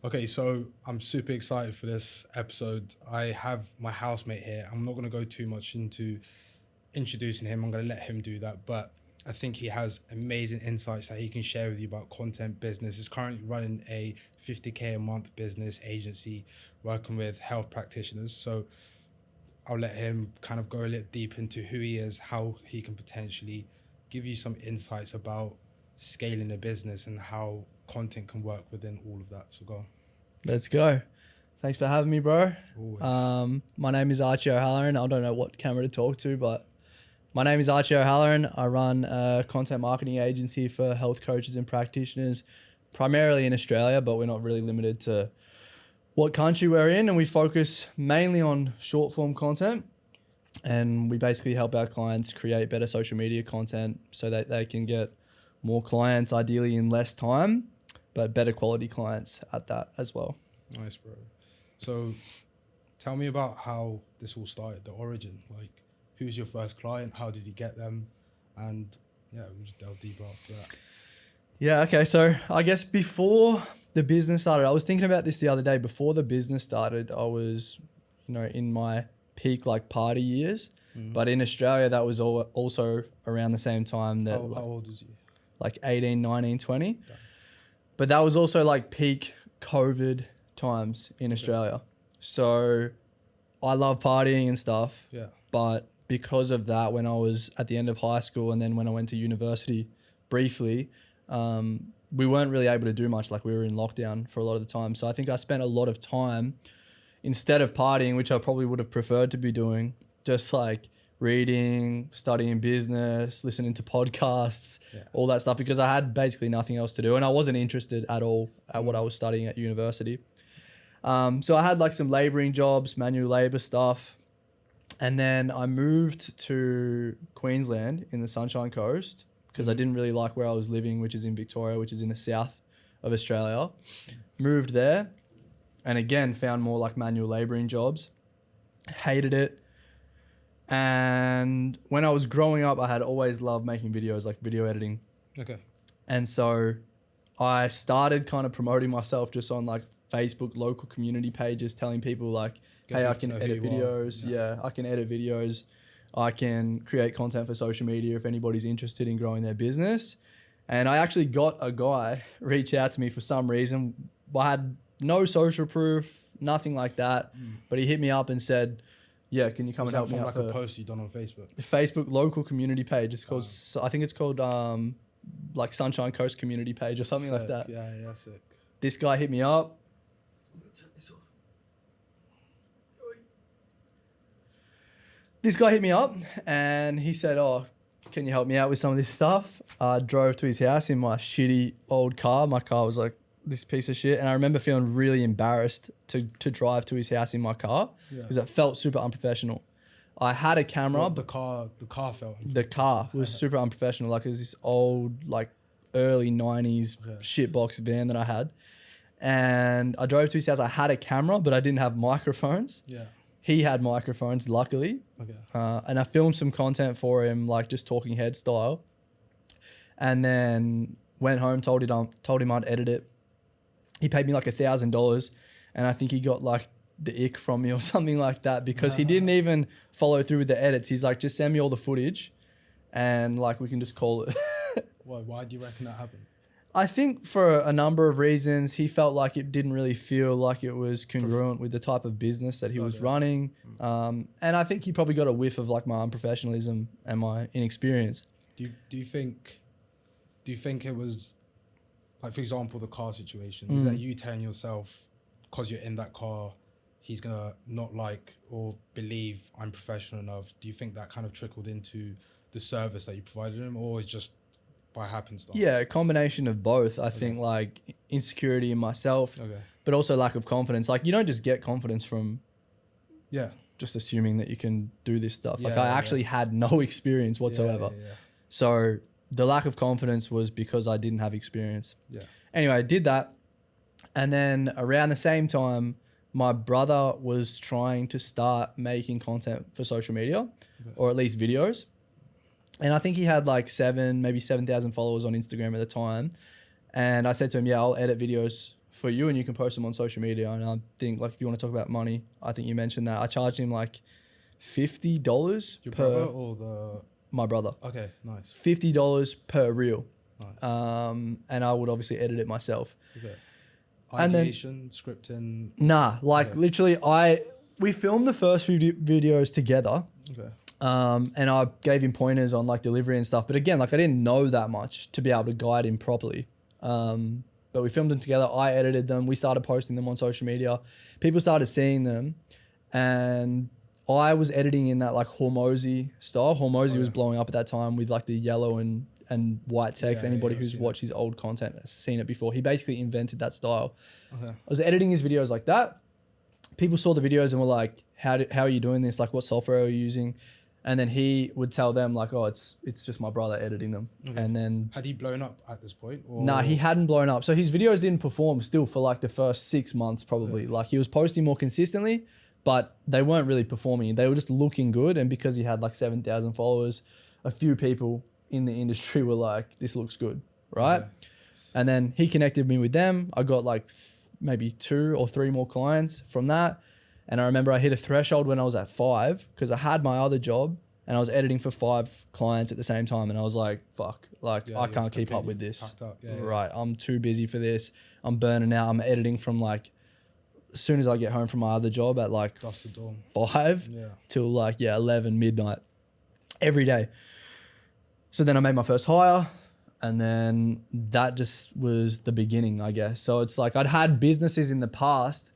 Okay, so I'm super excited for this episode. I have my housemate here. I'm not going to go too much into introducing him. I'm going to let him do that. But I think he has amazing insights that he can share with you about content business. He's currently running a 50K a month business agency working with health practitioners. So I'll let him kind of go a little deep into who he is, how he can potentially give you some insights about scaling a business and how content can work within all of that. So go on. Let's go. Thanks for having me, bro. Always. My name is Archie O'Halloran. I don't know what camera to talk to, but my name is Archie O'Halloran. I run a content marketing agency for health coaches and practitioners, primarily in Australia, but we're not really limited to what country we're in, and we focus mainly on short form content. And we basically help our clients create better social media content so that they can get more clients, ideally in less time, but better quality clients at that as well. Nice, bro. So tell me about how this all started, the origin. Like, who's your first client? How did you get them? And yeah, we'll just delve deeper after that. Yeah, okay. So I guess before the business started, I was thinking about this the other day. Before the business started, I was, in my peak like party years. Mm-hmm. But in Australia, that was also around the same time that... How old was you? Like 18, 19, 20. Damn. But that was also like peak COVID times in Australia. So I love partying and stuff. Yeah. But because of that, when I was at the end of high school and then when I went to university briefly, we weren't really able to do much. Like we were in lockdown for a lot of the time. So I think I spent a lot of time, instead of partying, which I probably would have preferred to be doing, just like reading, studying business, listening to podcasts, all that stuff, because I had basically nothing else to do and I wasn't interested at all at what I was studying at university. So I had like some labouring jobs, manual labour stuff. And then I moved to Queensland in the Sunshine Coast because I didn't really like where I was living, which is in Victoria, which is in the south of Australia. Moved there and again found more like manual labouring jobs. Hated it. And when I was growing up, I had always loved making videos, like video editing. Okay. And so I started kind of promoting myself just on like Facebook local community pages, telling people like, hey, I can edit videos. Yeah, I can edit videos. I can create content for social media if anybody's interested in growing their business. And I actually got a guy reach out to me for some reason. I had no social proof, nothing like that. But he hit me up and said, yeah, can you come and help me out? Like a post you done on Facebook? Facebook local community page. It's called, I think it's called like Sunshine Coast community page or something sick. Like that. Yeah, sick. This guy hit me up. This guy hit me up and he said, oh, can you help me out with some of this stuff? I drove to his house in my shitty old car. My car was like this piece of shit. And I remember feeling really embarrassed to drive to his house in my car because it felt super unprofessional. I had a camera. Well, the car felt... The car was super unprofessional. Like it was this old, like early 90s shitbox van that I had. And I drove to his house. I had a camera, but I didn't have microphones. Yeah. He had microphones, luckily. Okay. And I filmed some content for him, like just talking head style. And then went home, told him I'd edit it. He paid me like $1,000. And I think he got like the ick from me or something like that because he didn't even follow through with the edits. He's like, just send me all the footage and like we can just call it. Why do you reckon that happened? I think for a number of reasons, he felt like it didn't really feel like it was congruent with the type of business that he was running. And I think he probably got a whiff of like my unprofessionalism and my inexperience. Do you think it was, like, for example, the car situation? Is that you telling yourself, because you're in that car, he's going to not like or believe I'm professional enough? Do you think that kind of trickled into the service that you provided him, or is just by happenstance? Yeah, a combination of both. I think like insecurity in myself, but also lack of confidence. Like you don't just get confidence from just assuming that you can do this stuff. Like I actually had no experience whatsoever. So the lack of confidence was because I didn't have experience. Yeah. Anyway, I did that. And then around the same time, my brother was trying to start making content for social media or at least videos. And I think he had like maybe 7,000 followers on Instagram at the time. And I said to him, yeah, I'll edit videos for you, and you can post them on social media. And I think like if you want to talk about money, I think you mentioned that I charged him like $50 Your per brother or the? my brother. Okay, nice. $50 per reel. Nice. And I would obviously edit it myself. Okay. And then- Ideation, scripting. Nah, like Okay. literally we filmed the first few videos together. Okay. And I gave him pointers on like delivery and stuff. But again, like I didn't know that much to be able to guide him properly. But we filmed them together. I edited them. We started posting them on social media. People started seeing them. And I was editing in that like Hormozy style. Hormozy was blowing up at that time with like the yellow and white text. Yeah, Anybody yeah, who's I've watched his old content has seen it before. He basically invented that style. Okay. I was editing his videos like that. People saw the videos and were like, how are you doing this? Like, what software are you using? And then he would tell them like, oh, it's just my brother editing them. Okay. And then Had he blown up at this point? Or? nah, he hadn't blown up. So his videos didn't perform still for like the first 6 months probably. Yeah. Like he was posting more consistently, but they weren't really performing. They were just looking good. And because he had like 7,000 followers, a few people in the industry were like, this looks good, right? Okay. And then he connected me with them. I got like maybe 2 or 3 more clients from that. And I remember I hit a threshold when I was at 5 because I had my other job and I was editing for 5 clients at the same time. And I was like, fuck, like Yeah, I you're can't keep up completely with this. packed up. Yeah, yeah. Right. I'm too busy for this. I'm burning out. I'm editing from like, as soon as I get home from my other job at like Dust to dawn. 5 Yeah. till like, 11 midnight every day. So then I made my first hire. And then that just was the beginning, I guess. So it's like I'd had businesses in the past,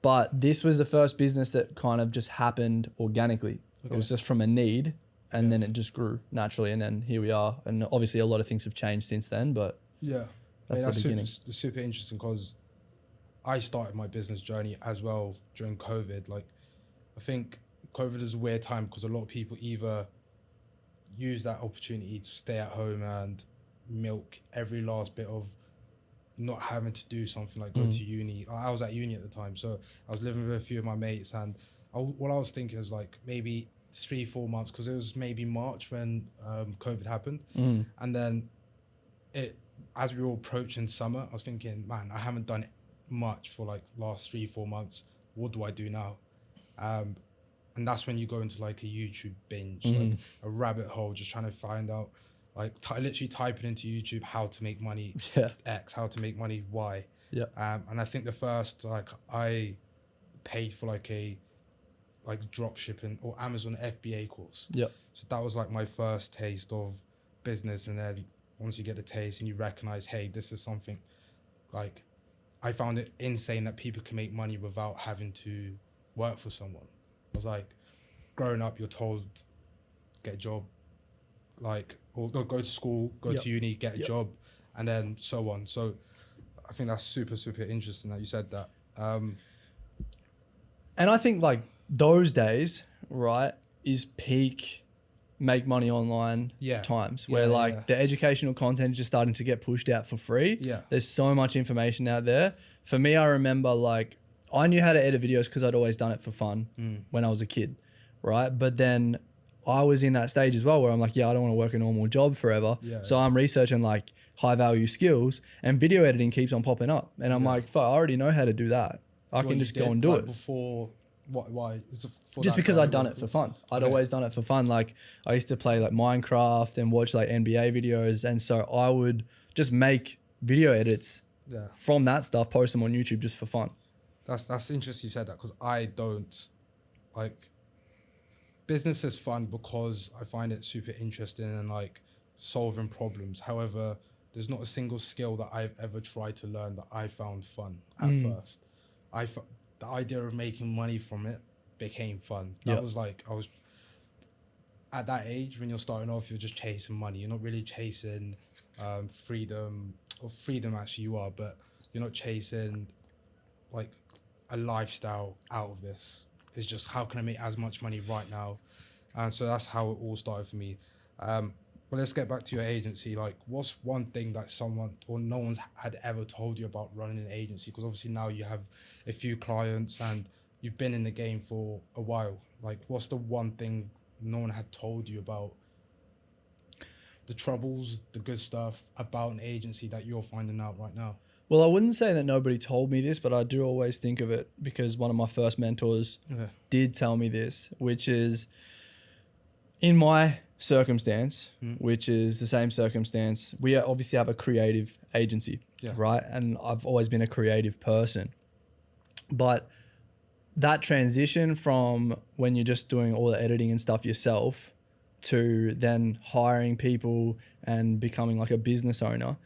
but this was the first business that kind of just happened organically. Okay. It was just from a need, and then it just grew naturally. And then here we are. And obviously a lot of things have changed since then, but Yeah. that's the beginning. Super interesting because I started my business journey as well during COVID. Like, I think COVID is a weird time because a lot of people either use that opportunity to stay at home and milk every last bit of not having to do something like go to uni. I was at uni at the time, so I was living with a few of my mates, and what I was thinking is like maybe 3-4 months, because it was maybe March when COVID happened, and then as we were approaching summer, I was thinking, man, I haven't done much for like last 3-4 months. What do I do now? And that's when you go into like a YouTube binge, like a rabbit hole, just trying to find out, like literally typing into YouTube how to make money X, how to make money Y. Yeah. And I think the first, like, I paid for like a drop shipping or Amazon FBA course. Yeah. So that was like my first taste of business. And then once you get the taste and you recognize, hey, this is something, like, I found it insane that people can make money without having to work for someone. I was like, growing up, you're told, get a job, like, or go to school, go to uni, get a job, and then so on. So I think that's super, super interesting that you said that. And I think like those days, right, is peak make money online times where the educational content is just starting to get pushed out for free. Yeah. There's so much information out there. For me, I remember like I knew how to edit videos because I'd always done it for fun when I was a kid, right? But then I was in that stage as well where I'm like, I don't want to work a normal job forever. Yeah. So I'm researching like high value skills, and video editing keeps on popping up. And I'm like, fuck, I already know how to do that. I can just go and do it. Before, why? Just because I'd done it for fun. I'd always done it for fun. Like I used to play like Minecraft and watch like NBA videos. And so I would just make video edits from that stuff, post them on YouTube just for fun. That's interesting you said that, because I don't like, business is fun because I find it super interesting and like solving problems. However, there's not a single skill that I've ever tried to learn that I found fun at first. The idea of making money from it became fun. That was like, I was at that age when you're starting off, you're just chasing money. You're not really chasing freedom, or freedom actually you are, but you're not chasing like a lifestyle out of this. It's just, how can I make as much money right now? And so that's how it all started for me. But let's get back to your agency. Like, what's one thing that someone or no one's had ever told you about running an agency? Because obviously now you have a few clients and you've been in the game for a while. Like, what's the one thing no one had told you about the troubles, the good stuff about an agency that you're finding out right now? Well, I wouldn't say that nobody told me this, but I do always think of it because one of my first mentors did tell me this, which is in my circumstance, which is the same circumstance, we obviously have a creative agency, right? And I've always been a creative person. But that transition from when you're just doing all the editing and stuff yourself to then hiring people and becoming like a business owner,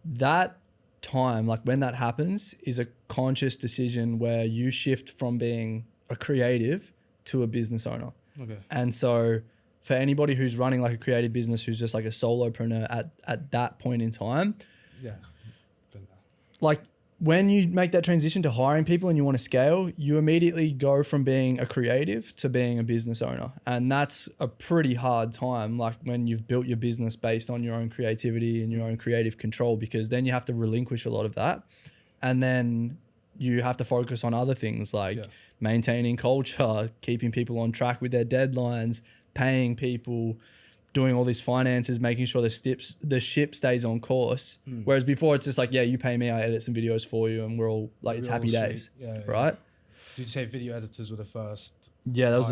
that time, like when that happens, is a conscious decision where you shift from being a creative to a business owner. Okay. And so for anybody who's running like a creative business, who's just like a solopreneur at that point in time, like when you make that transition to hiring people and you want to scale, you immediately go from being a creative to being a business owner. And that's a pretty hard time, like when you've built your business based on your own creativity and your own creative control, because then you have to relinquish a lot of that. And then you have to focus on other things like maintaining culture, keeping people on track with their deadlines, paying people, doing all these finances, making sure the ship stays on course. Whereas before it's just like, you pay me, I edit some videos for you, and we're all like, it's happy days, right? Did you say video editors were the first? Yeah, that was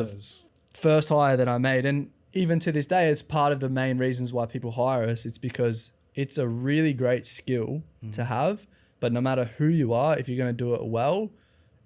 the first hire that I made. And even to this day, it's part of the main reasons why people hire us. It's because it's a really great skill to have, but no matter who you are, if you're going to do it well,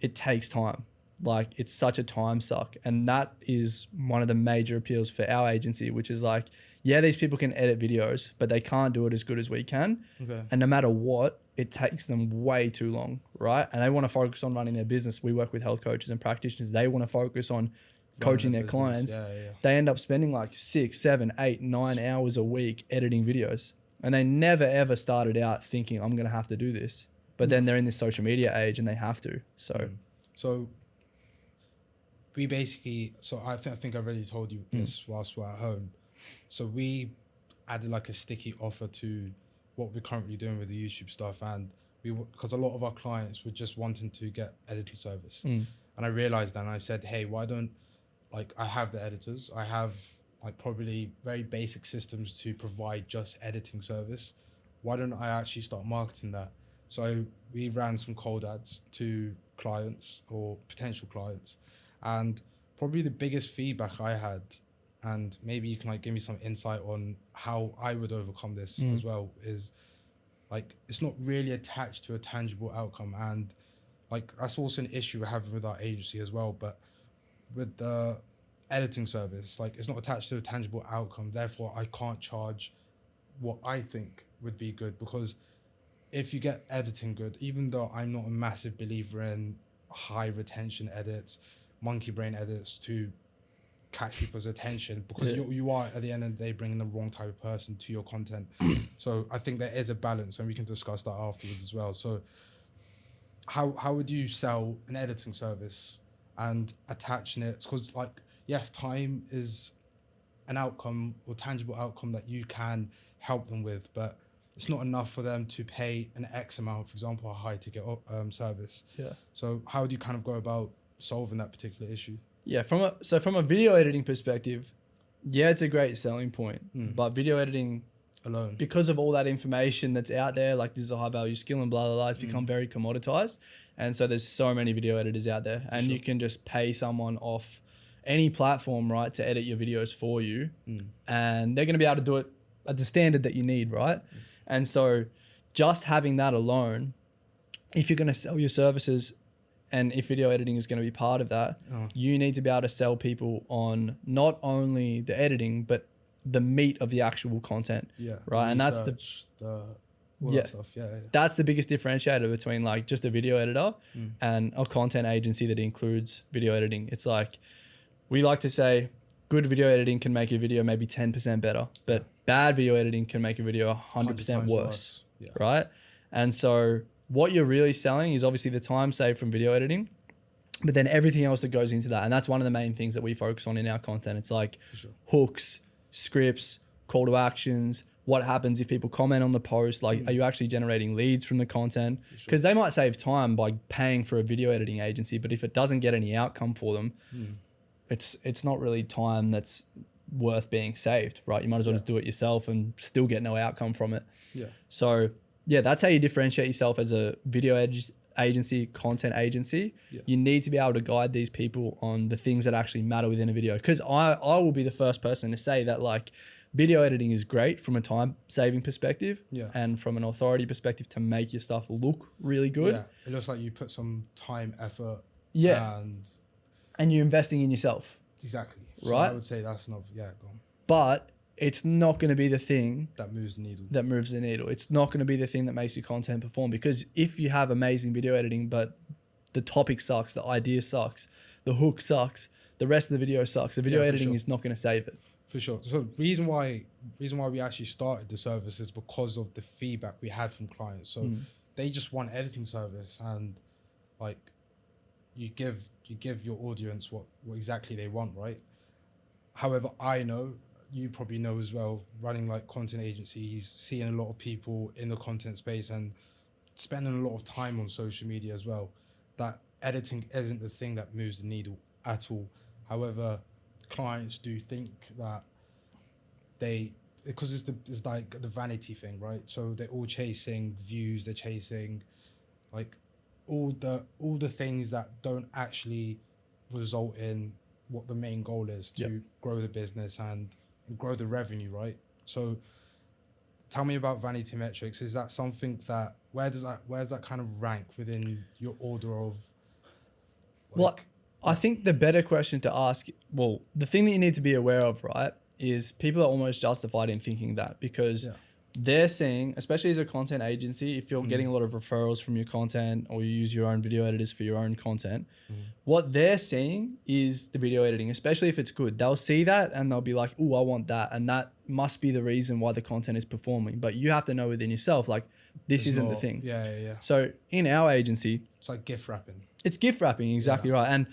it takes time. Like it's such a time suck. And that is one of the major appeals for our agency, which is like, these people can edit videos, but they can't do it as good as we can. Okay. And no matter what, it takes them way too long, right? And they want to focus on running their business. We work with health coaches and practitioners. They want to focus on coaching their clients. They end up spending like 6, 7, 8, 9 hours a week editing videos. And they never, ever started out thinking, I'm going to have to do this. But then they're in this social media age and they have to. So we basically, I think I already told you this whilst we're at home. So we added like a sticky offer to what we're currently doing with the YouTube stuff. And because a lot of our clients were just wanting to get editing service. And I realized that and I said, hey, why don't, like I have the editors, I have like probably very basic systems to provide just editing service. Why don't I actually start marketing that? So we ran some cold ads to clients or potential clients. And probably the biggest feedback I had, and maybe you can like give me some insight on how I would overcome this as well, is like it's not really attached to a tangible outcome. And like that's also an issue we're having with our agency as well. But with the editing service, like it's not attached to a tangible outcome. Therefore, I can't charge what I think would be good, because if you get editing good, even though I'm not a massive believer in high retention edits, monkey brain edits to catch people's attention, because you are at the end of the day bringing the wrong type of person to your content. So I think there is a balance, and we can discuss that afterwards as well. So how would you sell an editing service and attaching it? Because like, yes, time is an outcome or tangible outcome that you can help them with, but it's not enough for them to pay an X amount, for example, a high ticket service. So how do you kind of go about solving that particular issue? From a video editing perspective, it's a great selling point. But video editing alone, because of all that information that's out there, like this is a high value skill and blah blah blah, it's become very commoditized. And so there's so many video editors out there, and you can just pay someone off any platform, right, to edit your videos for you, and they're going to be able to do it at the standard that you need, right? And so just having that alone, if you're going to sell your services and if video editing is going to be part of that, you need to be able to sell people on not only the editing, but the meat of the actual content. Right. And that's that stuff. That's the biggest differentiator between like just a video editor and a content agency that includes video editing. It's like, we like to say good video editing can make a video maybe 10% better, but bad video editing can make a video 100% worse. Right. And so what you're really selling is obviously the time saved from video editing, but then everything else that goes into that. And that's one of the main things that we focus on in our content. It's like hooks, scripts, call to actions, what happens if people comment on the post, like are you actually generating leads from the content? Because they might save time by paying for a video editing agency, but if it doesn't get any outcome for them, it's not really time that's worth being saved, right? You might as well just do it yourself and still get no outcome from it. So Yeah, that's how you differentiate yourself as a agency, content agency. Yeah. You need to be able to guide these people on the things that actually matter within a video. Because I will be the first person to say that like video editing is great from a time saving perspective and from an authority perspective to make your stuff look really good. Yeah, it looks like you put some time, effort. Yeah. And you're investing in yourself. Exactly. So right? I would say that's not, go on. But it's not going to be the thing that moves the needle. It's not going to be the thing that makes your content perform, because if you have amazing video editing, but the topic sucks, the idea sucks, the hook sucks, the rest of the video sucks, the video editing is not going to save it. For sure. So the reason why we actually started the service is because of the feedback we had from clients. So they just want editing service, and like you give your audience what exactly they want, right? However, I know, you probably know as well, running like content agencies, seeing a lot of people in the content space and spending a lot of time on social media as well, that editing isn't the thing that moves the needle at all. However, clients do think that because it's like the vanity thing, right? So they're all chasing views, they're chasing like all the things that don't actually result in what the main goal is, to grow the business and grow the revenue, right? So tell me about vanity metrics. Is that something that where does that kind of rank within your order of I think the better question to ask, the thing that you need to be aware of, right, is people are almost justified in thinking that, because they're seeing, especially as a content agency, if you're getting a lot of referrals from your content or you use your own video editors for your own content, what they're seeing is the video editing, especially if it's good. They'll see that and they'll be like, "Oh, I want that." And that must be the reason why the content is performing. But you have to know within yourself, like, this isn't the thing. Yeah. So in our agency, it's like gift wrapping. It's gift wrapping, exactly right. And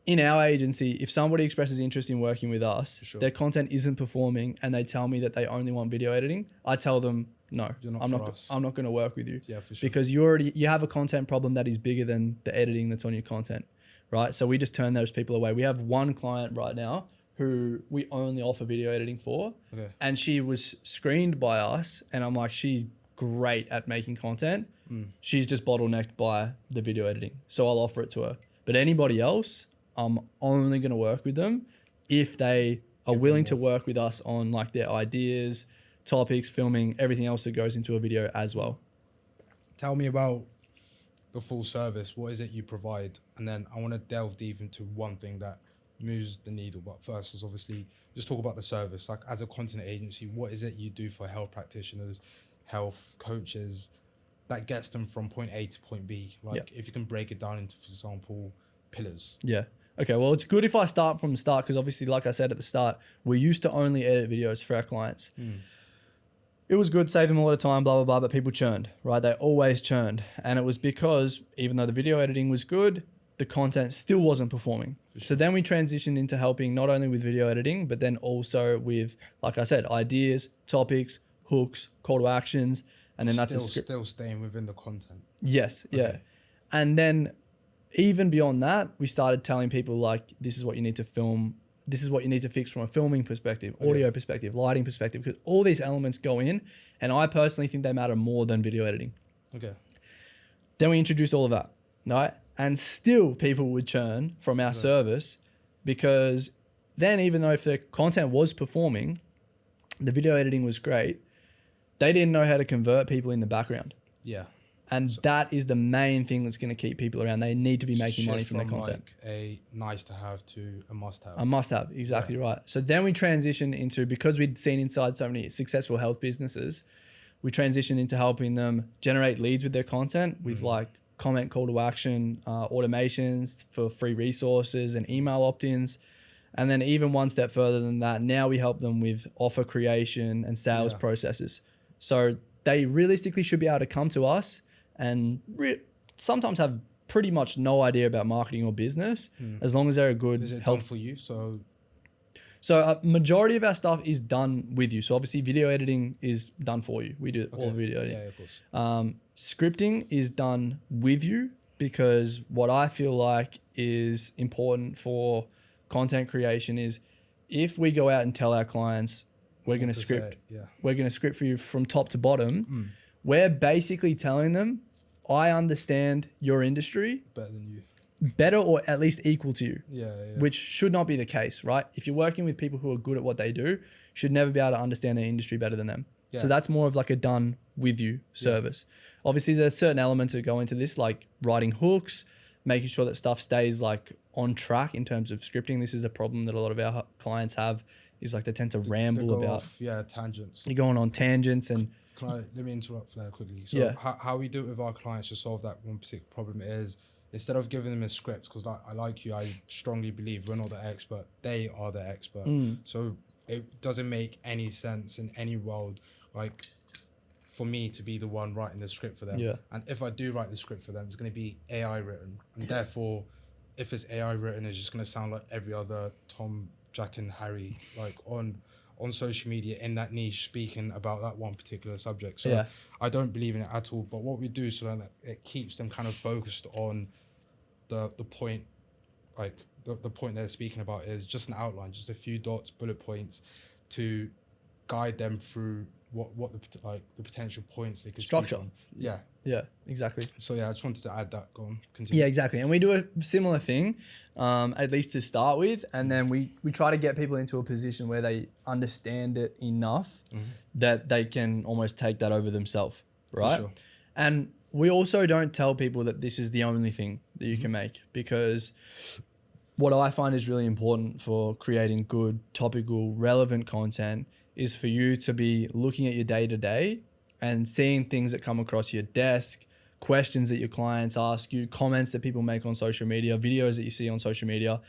in our agency, if somebody expresses interest in working with us, their content isn't performing and they tell me that they only want video editing, I tell them, no, I'm not going to work with you. Yeah, for sure. Because you have a content problem that is bigger than the editing that's on your content, right? So we just turn those people away. We have one client right now who we only offer video editing for, and she was screened by us, and I'm like, she's great at making content. She's just bottlenecked by the video editing. So I'll offer it to her. But anybody else, I'm only going to work with them if they are willing to work with us on like their ideas, topics, filming, everything else that goes into a video as well. Tell me about the full service. What is it you provide? And then I want to delve deep into one thing that moves the needle. But first is obviously just talk about the service. Like as a content agency, what is it you do for health practitioners, health coaches that gets them from point A to point B? Like if you can break it down into, for example, pillars. Yeah. Okay, well, it's good if I start from the start, because obviously, like I said at the start, we used to only edit videos for our clients. It was good, saved them a lot of time, blah, blah, blah, but people churned, right? They always churned. And it was because even though the video editing was good, the content still wasn't performing. So then we transitioned into helping not only with video editing, but then also with, like I said, ideas, topics, hooks, call to actions, and then that's a script. Still staying within the content. Yes, yeah. And then even beyond that, we started telling people like, this is what you need to film. This is what you need to fix from a filming perspective, audio perspective, lighting perspective, because all these elements go in, and I personally think they matter more than video editing. Okay. Then we introduced all of that, right? And still people would churn from our service, because then even though if the content was performing, the video editing was great, they didn't know how to convert people in the background. Yeah. And that is the main thing that's going to keep people around. They need to be making money from their content. Like a nice to have to a must have. A must have, exactly right. So then we transitioned into, because we'd seen inside so many successful health businesses, we transitioned into helping them generate leads with their content with like comment call to action, automations for free resources and email opt-ins. And then even one step further than that, now we help them with offer creation and sales processes. So they realistically should be able to come to us and sometimes have pretty much no idea about marketing or business, as long as they're a good Is it help done for you? So a majority of our stuff is done with you. So obviously video editing is done for you. We do all the video editing. Yeah, of course. Scripting is done with you, because what I feel like is important for content creation is if we go out and tell our clients we're going to script, we're going to script for you from top to bottom. we're basically telling them, I understand your industry Better than you. better or at least equal to you, Yeah. which should not be the case, right? If you're working with people who are good at what they do, should never be able to understand their industry better than them. Yeah. So that's more of like a done with you service. Obviously, there's certain elements that go into this, like writing hooks, making sure that stuff stays like on track in terms of scripting. This is a problem that a lot of our clients have, is like they tend to ramble go about. off, tangents. You're going on tangents and. Let me interrupt there quickly. So how we do it with our clients to solve that one particular problem is, instead of giving them a script, because I strongly believe we're not the expert, they are the expert. So it doesn't make any sense in any world, like, for me to be the one writing the script for them. Yeah. And if I do write the script for them, it's going to be AI written. And therefore, if it's AI written, it's just going to sound like every other Tom, Jack and Harry, like on social media in that niche, speaking about that one particular subject. So I don't believe in it at all. But what we do, so that it keeps them kind of focused on the point, like the point they're speaking about is just an outline, just a few dots, bullet points to guide them through what the potential points they could Structure. speak on. Yeah, exactly. So I just wanted to add that. Go on, continue. Yeah, exactly. And we do a similar thing, at least to start with, and then we try to get people into a position where they understand it enough that they can almost take that over themselves, right? For sure. And we also don't tell people that this is the only thing that you can make, because what I find is really important for creating good, topical, relevant content is for you to be looking at your day-to-day and seeing things that come across your desk, questions that your clients ask you, comments that people make on social media, videos that you see on social media,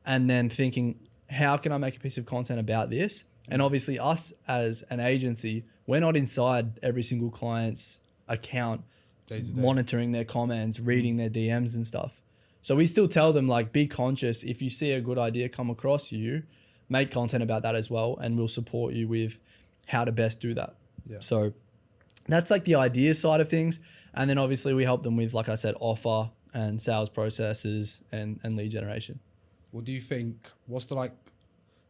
and then thinking, how can I make a piece of content about this? And obviously us as an agency, we're not inside every single client's account, Day-to-day. monitoring their comments, reading their DMs and stuff. So we still tell them, like, be conscious. If you see a good idea come across you, make content about that as well, and we'll support you with how to best do that. Yeah. So that's like the idea side of things. And then obviously we help them with, like I said, offer and sales processes and lead generation. What do you think, what's the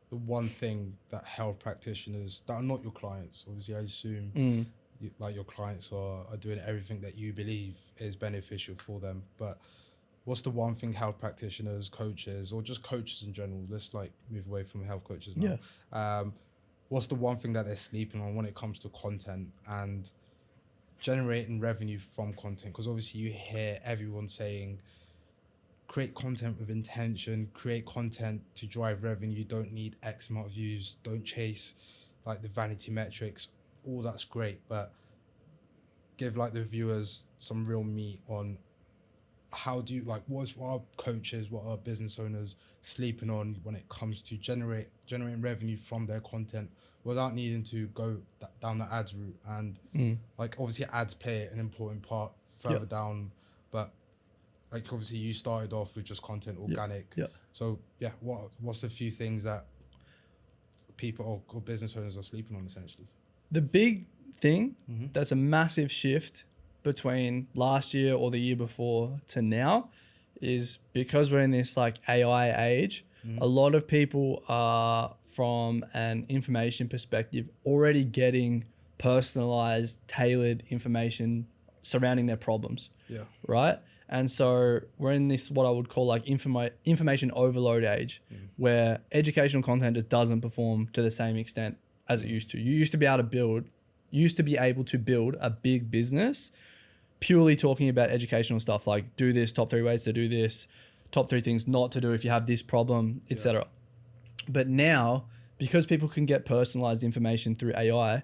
one thing that health practitioners that are not your clients, obviously I assume your clients are doing everything that you believe is beneficial for them, but what's the one thing health practitioners, coaches, or just coaches in general, let's move away from health coaches now. What's the one thing that they're sleeping on when it comes to content and generating revenue from content? Because obviously you hear everyone saying, create content with intention, create content to drive revenue, don't need X amount of views, don't chase the vanity metrics. All that's great, but give the viewers some real meat on how do you what are coaches, what are business owners sleeping on when it comes to generating revenue from their content without needing to go down the ads route? And obviously ads play an important part further down, but obviously you started off with just content organic. So what's the few things that people or business owners are sleeping on essentially? The big thing that's a massive shift between last year or the year before to now is because we're in this AI age, a lot of people are, from an information perspective, already getting personalized, tailored information surrounding their problems. Right? And so we're in this, what I would call information overload age, where educational content just doesn't perform to the same extent as it used to. You used to be able to build a big business purely talking about educational stuff, like do this, top 3 ways to do this, top 3 things not to do if you have this problem, etc. But now, because people can get personalized information through AI,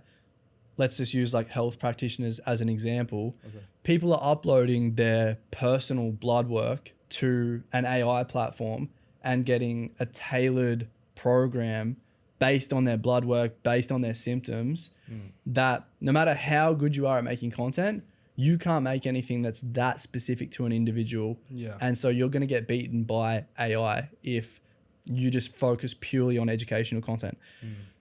let's just use health practitioners as an example. People are uploading their personal blood work to an AI platform and getting a tailored program based on their blood work, based on their symptoms, that no matter how good you are at making content, you can't make anything that's that specific to an individual. And so you're going to get beaten by AI if you just focus purely on educational content.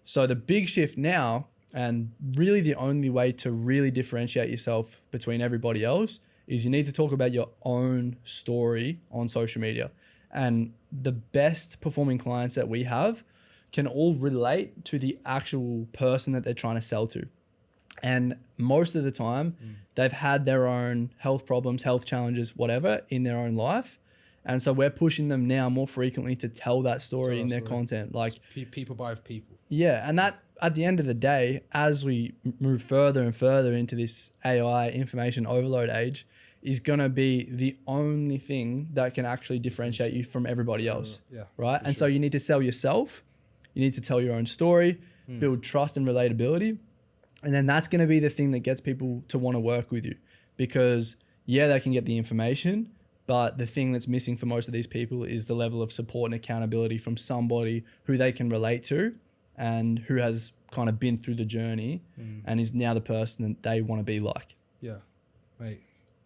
So the big shift now, and really the only way to really differentiate yourself between everybody else, is you need to talk about your own story on social media. And the best performing clients that we have can all relate to the actual person that they're trying to sell to. And most of the time, they've had their own health problems, health challenges, whatever, in their own life. And so we're pushing them now more frequently to tell that story in their content. Like people by people. Yeah, and that at the end of the day, as we move further and further into this AI information overload age, is going to be the only thing that can actually differentiate you from everybody else. Right? And so you need to sell yourself. You need to tell your own story, build trust and relatability. And then that's going to be the thing that gets people to want to work with you, because they can get the information, but the thing that's missing for most of these people is the level of support and accountability from somebody who they can relate to and who has kind of been through the journey and is now the person that they want to be like. Yeah, mate,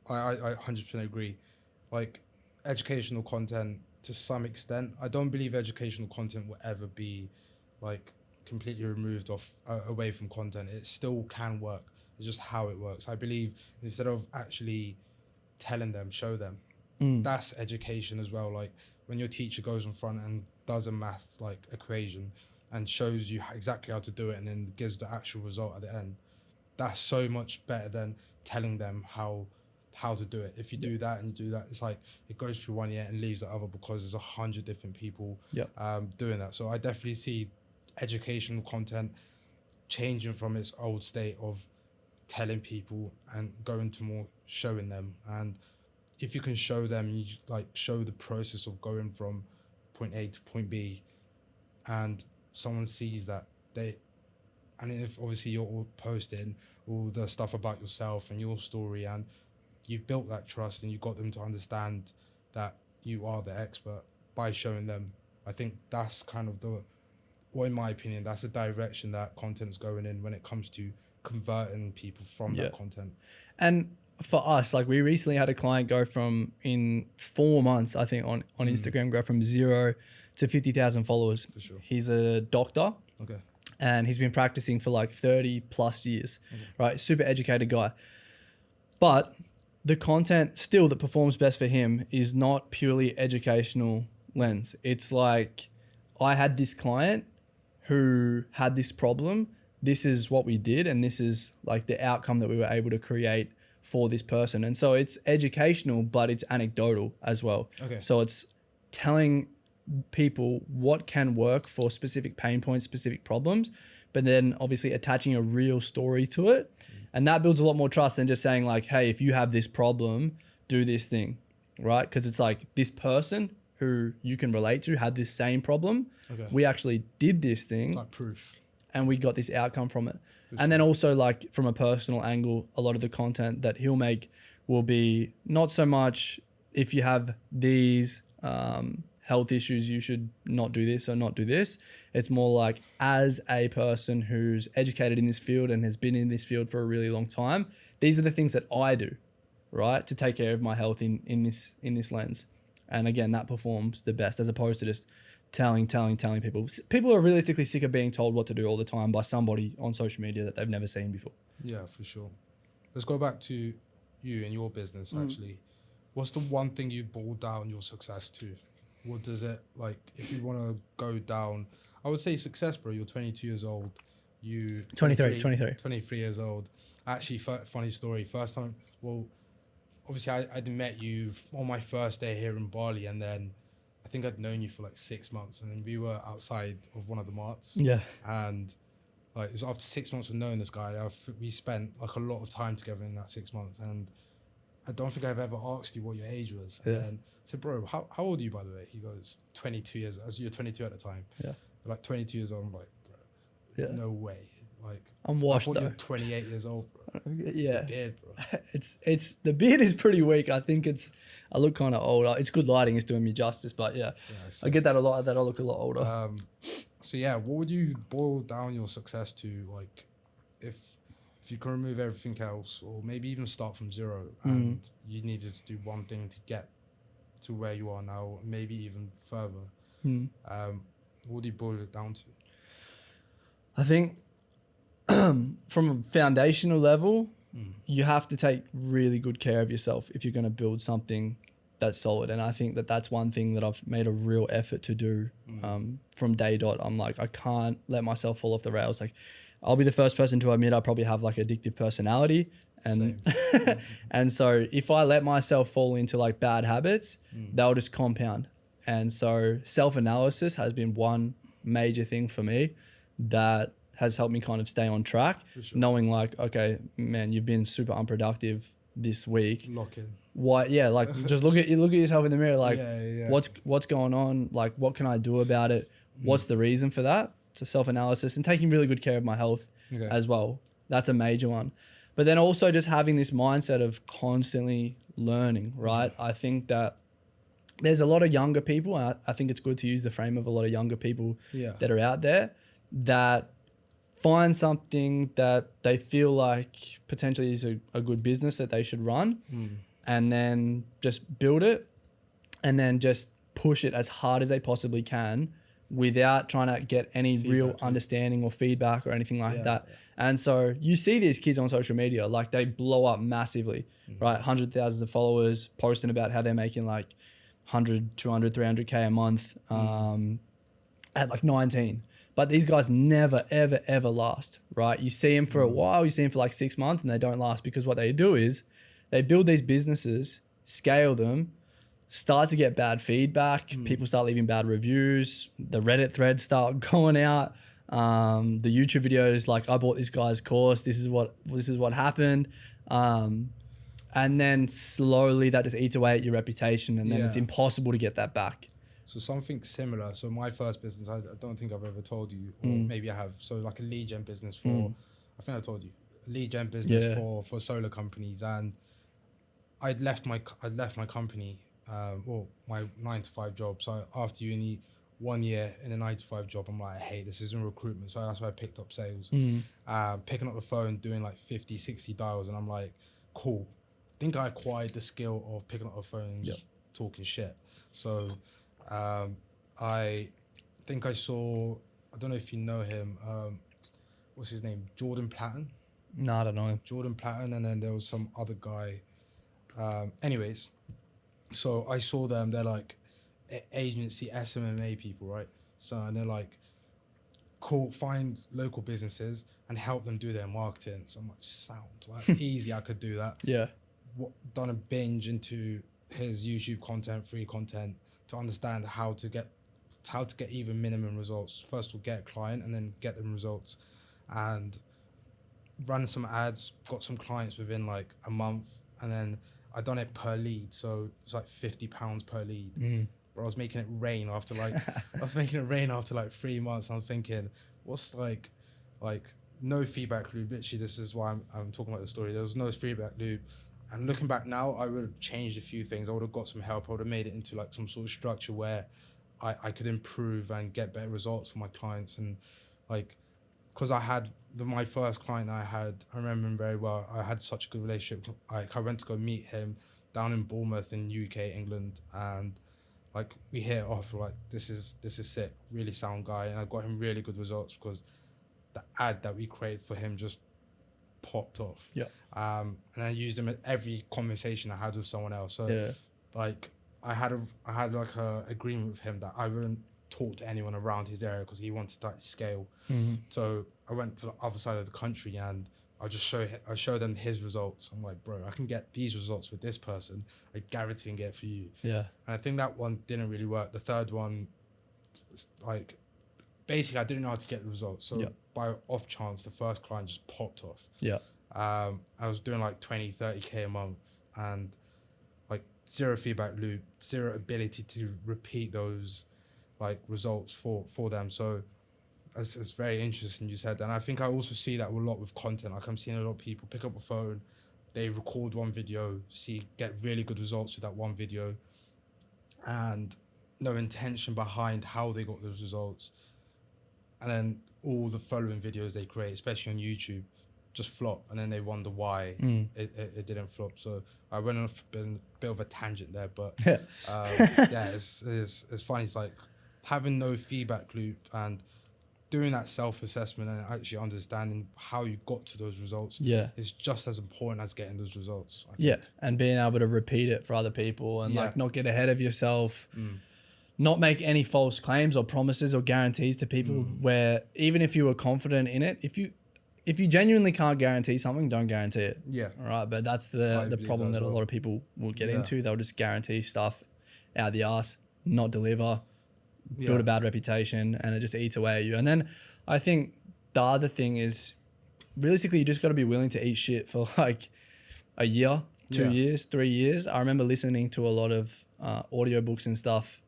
I 100% agree. Like, educational content, to some extent, I don't believe educational content will ever be like completely removed away from content. It still can work. It's just how it works. I believe instead of actually telling them, show them. That's education as well. Like, when your teacher goes in front and does a math like equation and shows you exactly how to do it and then gives the actual result at the end, that's so much better than telling them how to do it. If you do that and you do that, it's like it goes through one ear and leaves the other, because there's 100 different people doing that. So I definitely see educational content changing from its old state of telling people and going to more showing them. And if you can show them, you like show the process of going from point A to point B, and someone sees that and if obviously you're all posting all the stuff about yourself and your story, and you've built that trust and you got them to understand that you are the expert by showing them, I think that's kind of in my opinion, that's the direction that content's going in when it comes to converting people from that content. And for us, like, we recently had a client go from, in 4 months, I think on Instagram, go from 0 to 50,000 followers. For sure. He's a doctor. Okay. And he's been practicing for like 30 plus years, right? Super educated guy. But the content still that performs best for him is not purely educational lens. It's like, I had this client who had this problem. This is what we did, and this is like the outcome that we were able to create for this person. And so it's educational, but it's anecdotal as well. Okay. So it's telling people what can work for specific pain points, specific problems, but then obviously attaching a real story to it. And that builds a lot more trust than just saying like, hey, if you have this problem, do this thing, right? Because it's like, this person who you can relate to had this same problem. Okay. We actually did this thing. Like proof. And we got this outcome from it. And then also, like, from a personal angle, a lot of the content that he'll make will be not so much, if you have these health issues, you should not do this or not do this. It's more like, as a person who's educated in this field and has been in this field for a really long time, these are the things that I do, right, to take care of my health in this lens. And again, that performs the best, as opposed to just telling people. People are realistically sick of being told what to do all the time by somebody on social media that they've never seen before. Yeah, for sure. Let's go back to you and your business, actually. What's the one thing you boil down your success to? What does it, like, if you want to go down, I would say success, bro. You're 22 years old. 23 years old. Actually, funny story. First time, well, obviously I'd met you on my first day here in Bali, and then I think I'd known you for like 6 months, and then we were outside of one of the marts. Yeah. And like, it was after 6 months of knowing this guy, we spent like a lot of time together in that 6 months, and I don't think I've ever asked you what your age was. And then I said, bro, how old are you, by the way? He goes, 22 years. As you're 22 at the time. Yeah. Like 22 years old. I'm like, bro, no way. Like, I'm washed, I thought though. You're 28 years old, bro. Yeah. The beard, bro. It's the beard is pretty weak. I think I look kind of old. It's good lighting. It's doing me justice, but yeah I get that a lot, that I look a lot older. So yeah, what would you boil down your success to? Like, if you can remove everything else, or maybe even start from zero, and you needed to do one thing to get to where you are now, maybe even further, what do you boil it down to? I think from a foundational level, you have to take really good care of yourself if you're going to build something that's solid. And I think that that's one thing that I've made a real effort to do from day dot. I'm like, I can't let myself fall off the rails. Like, I'll be the first person to admit I probably have like addictive personality. And and so if I let myself fall into like bad habits, they'll just compound. And so self-analysis has been one major thing for me that has helped me kind of stay on track, knowing like, okay, man, you've been super unproductive this week. Lock in. Why? Yeah, like just look at yourself in the mirror, like Yeah. what's going on? Like what can I do about it? What's the reason for that? So self-analysis and taking really good care of my health as well. That's a major one. But then also just having this mindset of constantly learning, right? I think that there's a lot of younger people, and I think it's good to use the frame of a lot of younger people that are out there that find something that they feel like potentially is a good business that they should run, and then just build it and then just push it as hard as they possibly can without trying to get any real understanding or feedback or anything like that. And so you see these kids on social media, like they blow up massively, right? 100,000 of followers posting about how they're making like 100, 200, 300K a month at like 19. But these guys never, ever, ever last, right? You see them for a while, you see them for like 6 months and they don't last because what they do is they build these businesses, scale them, start to get bad feedback. People start leaving bad reviews. The Reddit threads start going out. The YouTube videos, like I bought this guy's course. This is what happened. And then slowly that just eats away at your reputation, and then it's impossible to get that back. So something similar. So my first business, I don't think I've ever told you, or maybe I have. So like a lead gen business for, I think I told you, a lead gen business for solar companies, and I'd left my company, or my 9-to-5 job. So after uni, 1 year in a 9-to-5 job, I'm like, hey, this isn't recruitment. So that's why I picked up sales, picking up the phone, doing like 50, 60 dials, and I'm like, cool. I think I acquired the skill of picking up the phone and just talking shit. So I think I saw, I don't know if you know him, what's his name? Jordan Platten? No, I don't know him. Jordan Platten, and then there was some other guy. Anyways, so I saw them, they're like agency SMMA people, right? So, and they're like, cool, find local businesses and help them do their marketing. So I'm like, sound like easy, I could do that. Yeah. Done a binge into his YouTube content, free content, to understand how to get even minimum results. First we'll get a client and then get them results, and run some ads, got some clients within like a month, and then I done it per lead, so it's like £50 per lead. But I was making it rain after like 3 months. I'm thinking, what's like no feedback loop. Literally, this is why I'm talking about the story. There was no feedback loop. And looking back now, I would have changed a few things. I would have got some help. I would have made it into like some sort of structure where I could improve and get better results for my clients. And like, because I had my first client I remember him very well. I had such a good relationship. I went to go meet him down in Bournemouth in UK, England. And like, we hit it off, like, this is sick, really sound guy. And I got him really good results because the ad that we created for him just popped off. And I used him at every conversation I had with someone else. So like I had like a agreement with him that I wouldn't talk to anyone around his area because he wanted to like scale. So I went to the other side of the country and I show them his results. I'm like, bro, I can get these results with this person. I guarantee I can get it for you. And I think that one didn't really work. The third one, like, basically I didn't know how to get the results. So by off chance, the first client just popped off. I was doing like 20, 30K a month, and like zero feedback loop, zero ability to repeat those like results for them. So it's very interesting you said that. And I think I also see that a lot with content. Like, I'm seeing a lot of people pick up a phone, they record one video, get really good results with that one video, and no intention behind how they got those results. And then all the following videos they create, especially on YouTube, just flop, and then they wonder why it didn't flop. So I went off a bit of a tangent there, but it's funny. It's like having no feedback loop and doing that self-assessment and actually understanding how you got to those results is just as important as getting those results. I think. And being able to repeat it for other people and like not get ahead of yourself. Not make any false claims or promises or guarantees to people where even if you were confident in it, if you genuinely can't guarantee something, don't guarantee it. Yeah. All right. But that's the believe problem that that as a well. lot of people will get Yeah. into. They'll just guarantee stuff out the ass, not deliver, build a bad reputation, and it just eats away at you. And then I think the other thing is realistically, you just got to be willing to eat shit for like a year, 2 years, 3 years. I remember listening to a lot of audiobooks and stuff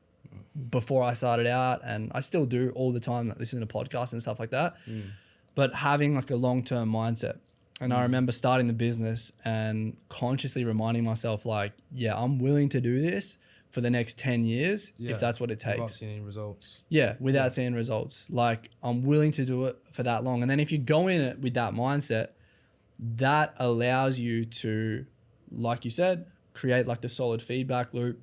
before I started out, and I still do all the time, like listen to podcasts and stuff like that. But having like a long-term mindset. And I remember starting the business and consciously reminding myself like, yeah, I'm willing to do this for the next 10 years if that's what it takes. Without seeing any results. Yeah, without seeing results. Like, I'm willing to do it for that long. And then if you go in it with that mindset, that allows you to, like you said, create like the solid feedback loop,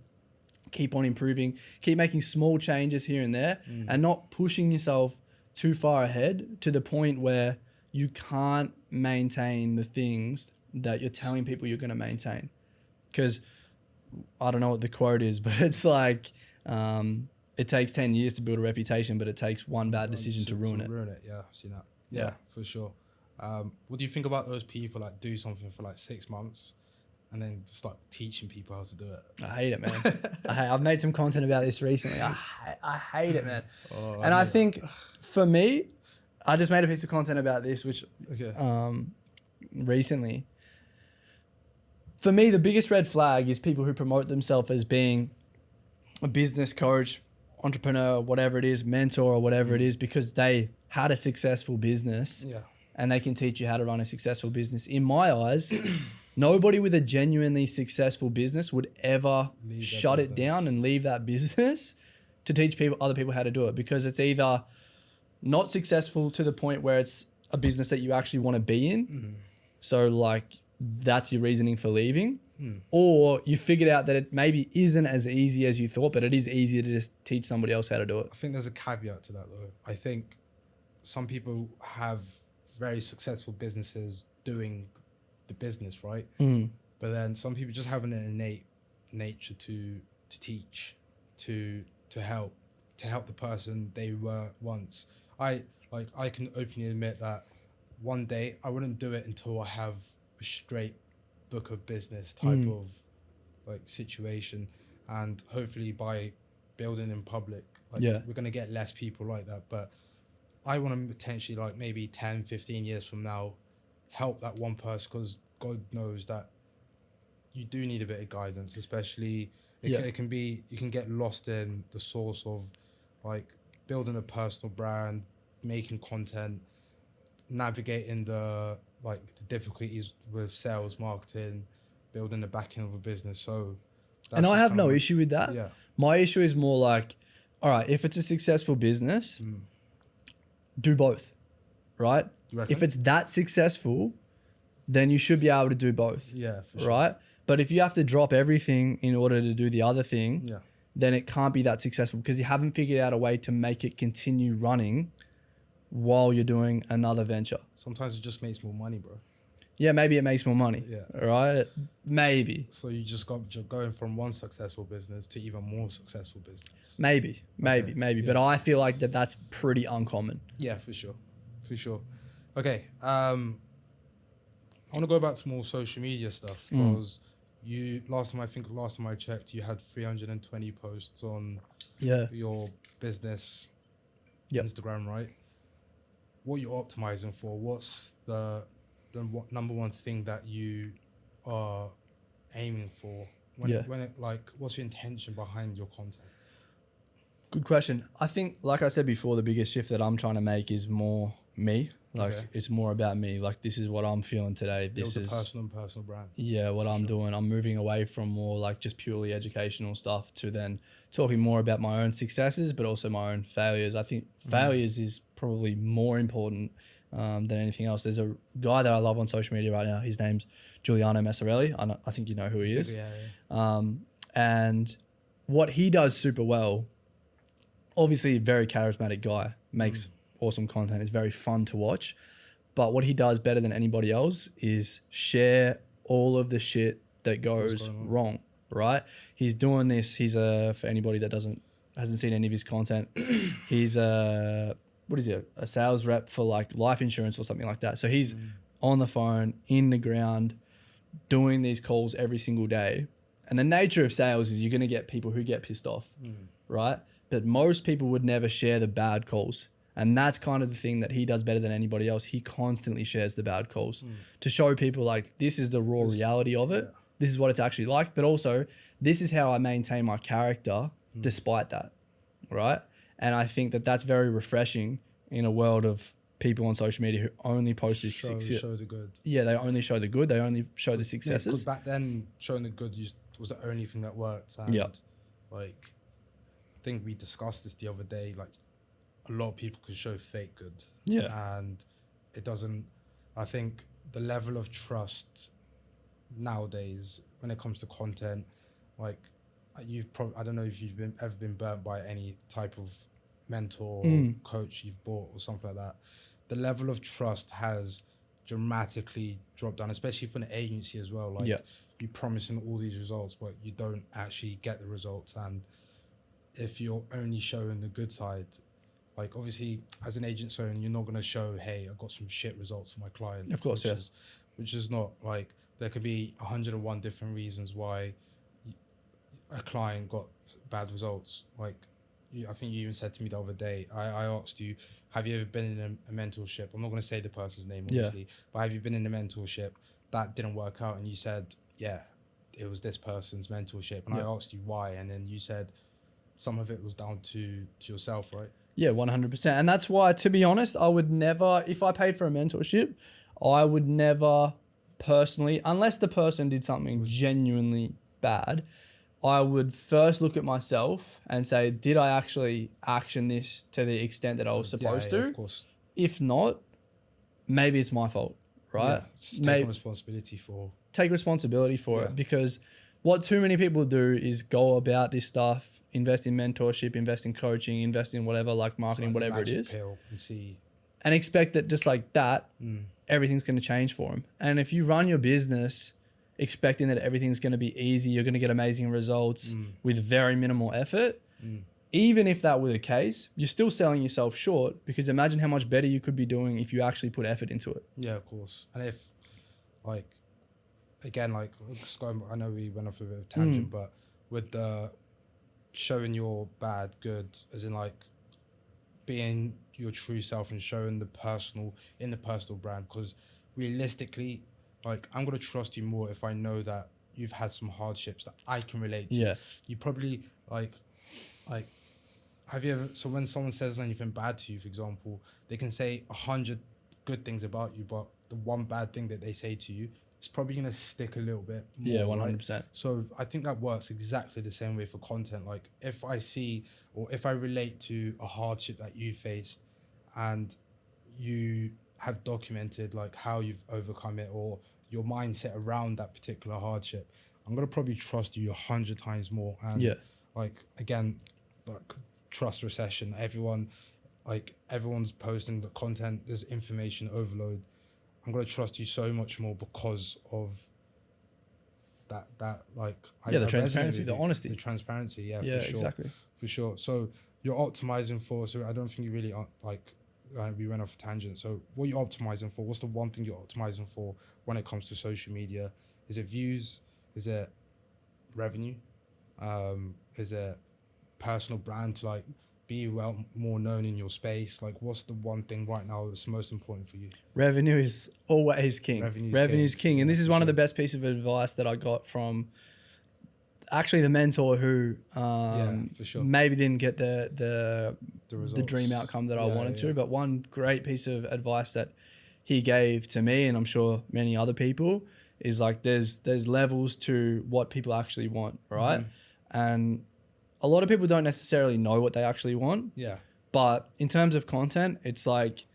keep on improving, keep making small changes here and there, and not pushing yourself too far ahead to the point where you can't maintain the things that you're telling people you're going to maintain. Because I don't know what the quote is, but it's like it takes 10 years to build a reputation, but it takes one bad decision to ruin it. Yeah, I've seen that. Yeah, for sure. What do you think about those people that do something for like 6 months and then just start teaching people how to do it? I hate it, man. I've made some content about this recently. I hate it, man. And I think for me, I just made a piece of content about this, which recently. For me, the biggest red flag is people who promote themselves as being a business coach, entrepreneur, whatever it is, mentor or whatever it is, because they had a successful business and they can teach you how to run a successful business. In my eyes, nobody with a genuinely successful business would ever shut it down and leave that business to teach other people how to do it, because it's either not successful to the point where it's a business that you actually want to be in. So like that's your reasoning for leaving, or you figured out that it maybe isn't as easy as you thought, but it is easier to just teach somebody else how to do it. I think there's a caveat to that though. I think some people have very successful businesses doing the business, right? But then some people just have an innate nature to teach, to help the person they were once. I can openly admit that one day I wouldn't do it until I have a straight book of business type of like situation, and hopefully by building in public, we're gonna get less people like that. But I want to potentially, like maybe 10, 15 years from now, help that one person, because God knows that you do need a bit of guidance, especially it can be, you can get lost in the source of like building a personal brand, making content, navigating the difficulties with sales, marketing, building the back end of a business. So and I have no issue with that. Yeah. My issue is more like, all right, if it's a successful business, do both, right? If it's that successful, then you should be able to do both. Yeah, for sure. Right? But if you have to drop everything in order to do the other thing, then it can't be that successful, because you haven't figured out a way to make it continue running while you're doing another venture. Sometimes it just makes more money, bro. Yeah, maybe it makes more money. Yeah. Right? Maybe. So you just got going from one successful business to even more successful business. Maybe. Yeah. But I feel like that's pretty uncommon. Yeah, for sure. Okay. I want to go back to more social media stuff, because last time I checked, you had 320 posts on your business Instagram, right? What you're optimizing for? What's the number one thing that you are aiming for? What's your intention behind your content? Good question. I think, like I said before, the biggest shift that I'm trying to make is more me. It's more about me. Like, this is what I'm feeling today. This is personal brand. Yeah, what I'm doing. I'm moving away from more like just purely educational stuff to then talking more about my own successes, but also my own failures. I think failures is probably more important than anything else. There's a guy that I love on social media right now. His name's Giuliano Massarelli. I think you know who he is. Yeah. And what he does super well, obviously a very charismatic guy, makes awesome content. It's very fun to watch. But what he does better than anybody else is share all of the shit that goes wrong, right? He's doing this. For anybody that hasn't seen any of his content, he's a what is it, a sales rep for like life insurance or something like that. So he's on the phone, in the ground, doing these calls every single day. And the nature of sales is you're going to get people who get pissed off, right? But most people would never share the bad calls. And that's kind of the thing that he does better than anybody else. He constantly shares the bad calls to show people like, this is the raw reality of it. Yeah. This is what it's actually like. But also, this is how I maintain my character despite that, right? And I think that that's very refreshing in a world of people on social media who only post the success. Show the good. Yeah, they only show the good. They only show the successes. Because back then, showing the good was the only thing that worked. And like, I think we discussed this the other day. Like, a lot of people can show fake good. Yeah. And it doesn't. I think the level of trust nowadays when it comes to content, like, I don't know if you've ever been burnt by any type of mentor or coach you've bought or something like that. The level of trust has dramatically dropped down, especially for an agency as well. Like, you promising all these results, but you don't actually get the results. And if you're only showing the good side, like, obviously as an agent owner, you're not going to show, hey, I got some shit results for my client. Of course, which is not, like, there could be 101 different reasons why a client got bad results. Like, I think you even said to me the other day, I asked you, have you ever been in a mentorship? I'm not going to say the person's name, obviously, but have you been in a mentorship that didn't work out? And you said, yeah, it was this person's mentorship. And I asked you why, and then you said some of it was down to yourself, right? Yeah, 100%. And that's why, to be honest, I would never, if I paid for a mentorship, I would never personally, unless the person did something genuinely bad, I would first look at myself and say, did I actually action this to the extent that I was supposed to? Of course. If not, maybe it's my fault, right? Take responsibility for it, because what too many people do is go about this stuff, invest in mentorship, invest in coaching, invest in whatever, like marketing, like whatever it is, and expect that just like that, everything's going to change for them. And if you run your business expecting that everything's going to be easy, you're going to get amazing results with very minimal effort, even if that were the case, you're still selling yourself short, because imagine how much better you could be doing if you actually put effort into it. Yeah, of course. And if, like, again, like, I know we went off a bit of a tangent, but with the showing your bad good, as in, like, being your true self and showing the personal brand, because realistically, like, I'm going to trust you more if I know that you've had some hardships that I can relate to. Yeah. You probably, like, have you ever, so when someone says anything bad to you, for example, they can say 100 good things about you, but the one bad thing that they say to you, it's probably going to stick a little bit more. Yeah, 100%. Right? So I think that works exactly the same way for content. Like, if I see, or if I relate to a hardship that you faced and you have documented, like, how you've overcome it or your mindset around that particular hardship, I'm going to probably trust you 100 times more. And like, again, like, trust recession, everyone's posting the content, there's information overload. I'm going to trust you so much more because of that like, the transparency, the honesty. The transparency, for sure. Exactly. For sure. So you're optimizing for, so I don't think you really are, like, we went off a tangent. So what you're optimizing for, what's the one thing you're optimizing for when it comes to social media? Is it views? Is it revenue? Is it personal brand to, like, be more known in your space? Like, what's the one thing right now that's most important for you? Revenue is always king. Revenue's king. And this is one of the best pieces of advice that I got from actually the mentor who maybe didn't get the dream outcome that I wanted to. But one great piece of advice that he gave to me, and I'm sure many other people, is like, there's levels to what people actually want, right? And a lot of people don't necessarily know what they actually want. Yeah. But in terms of content, it's like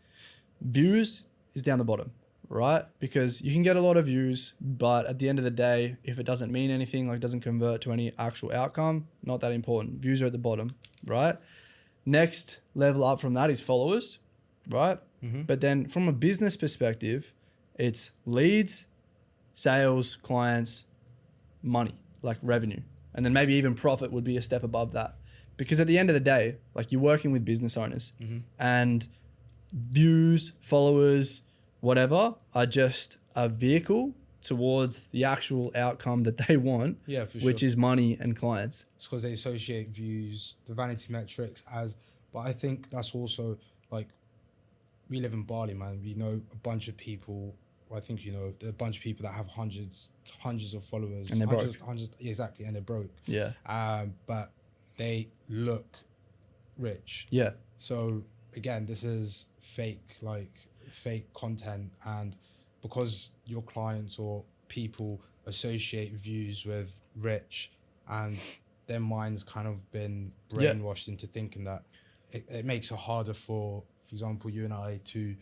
views is down the bottom, right? Because you can get a lot of views, but at the end of the day, if it doesn't mean anything, like doesn't convert to any actual outcome, not that important. Views are at the bottom, right? Next level up from that is followers, right? But then from a business perspective, it's leads, sales, clients, money, like revenue, And then maybe even profit would be a step above that. Because at the end of the day, like, you're working with business owners, and views, followers, whatever, are just a vehicle towards the actual outcome that they want, Yeah, for which sure. is money and clients. It's because they associate views, the vanity metrics as, but I think that's also like, we live in Bali, man. We know a bunch of people. Well, I think there are a bunch of people that have hundreds of followers, And they're broke. hundreds, exactly, and they're broke. Yeah. But they look rich. Yeah. So again, this is fake content, and because your clients or people associate views with rich, and their minds kind of been brainwashed into thinking that it makes it harder for example, you and I to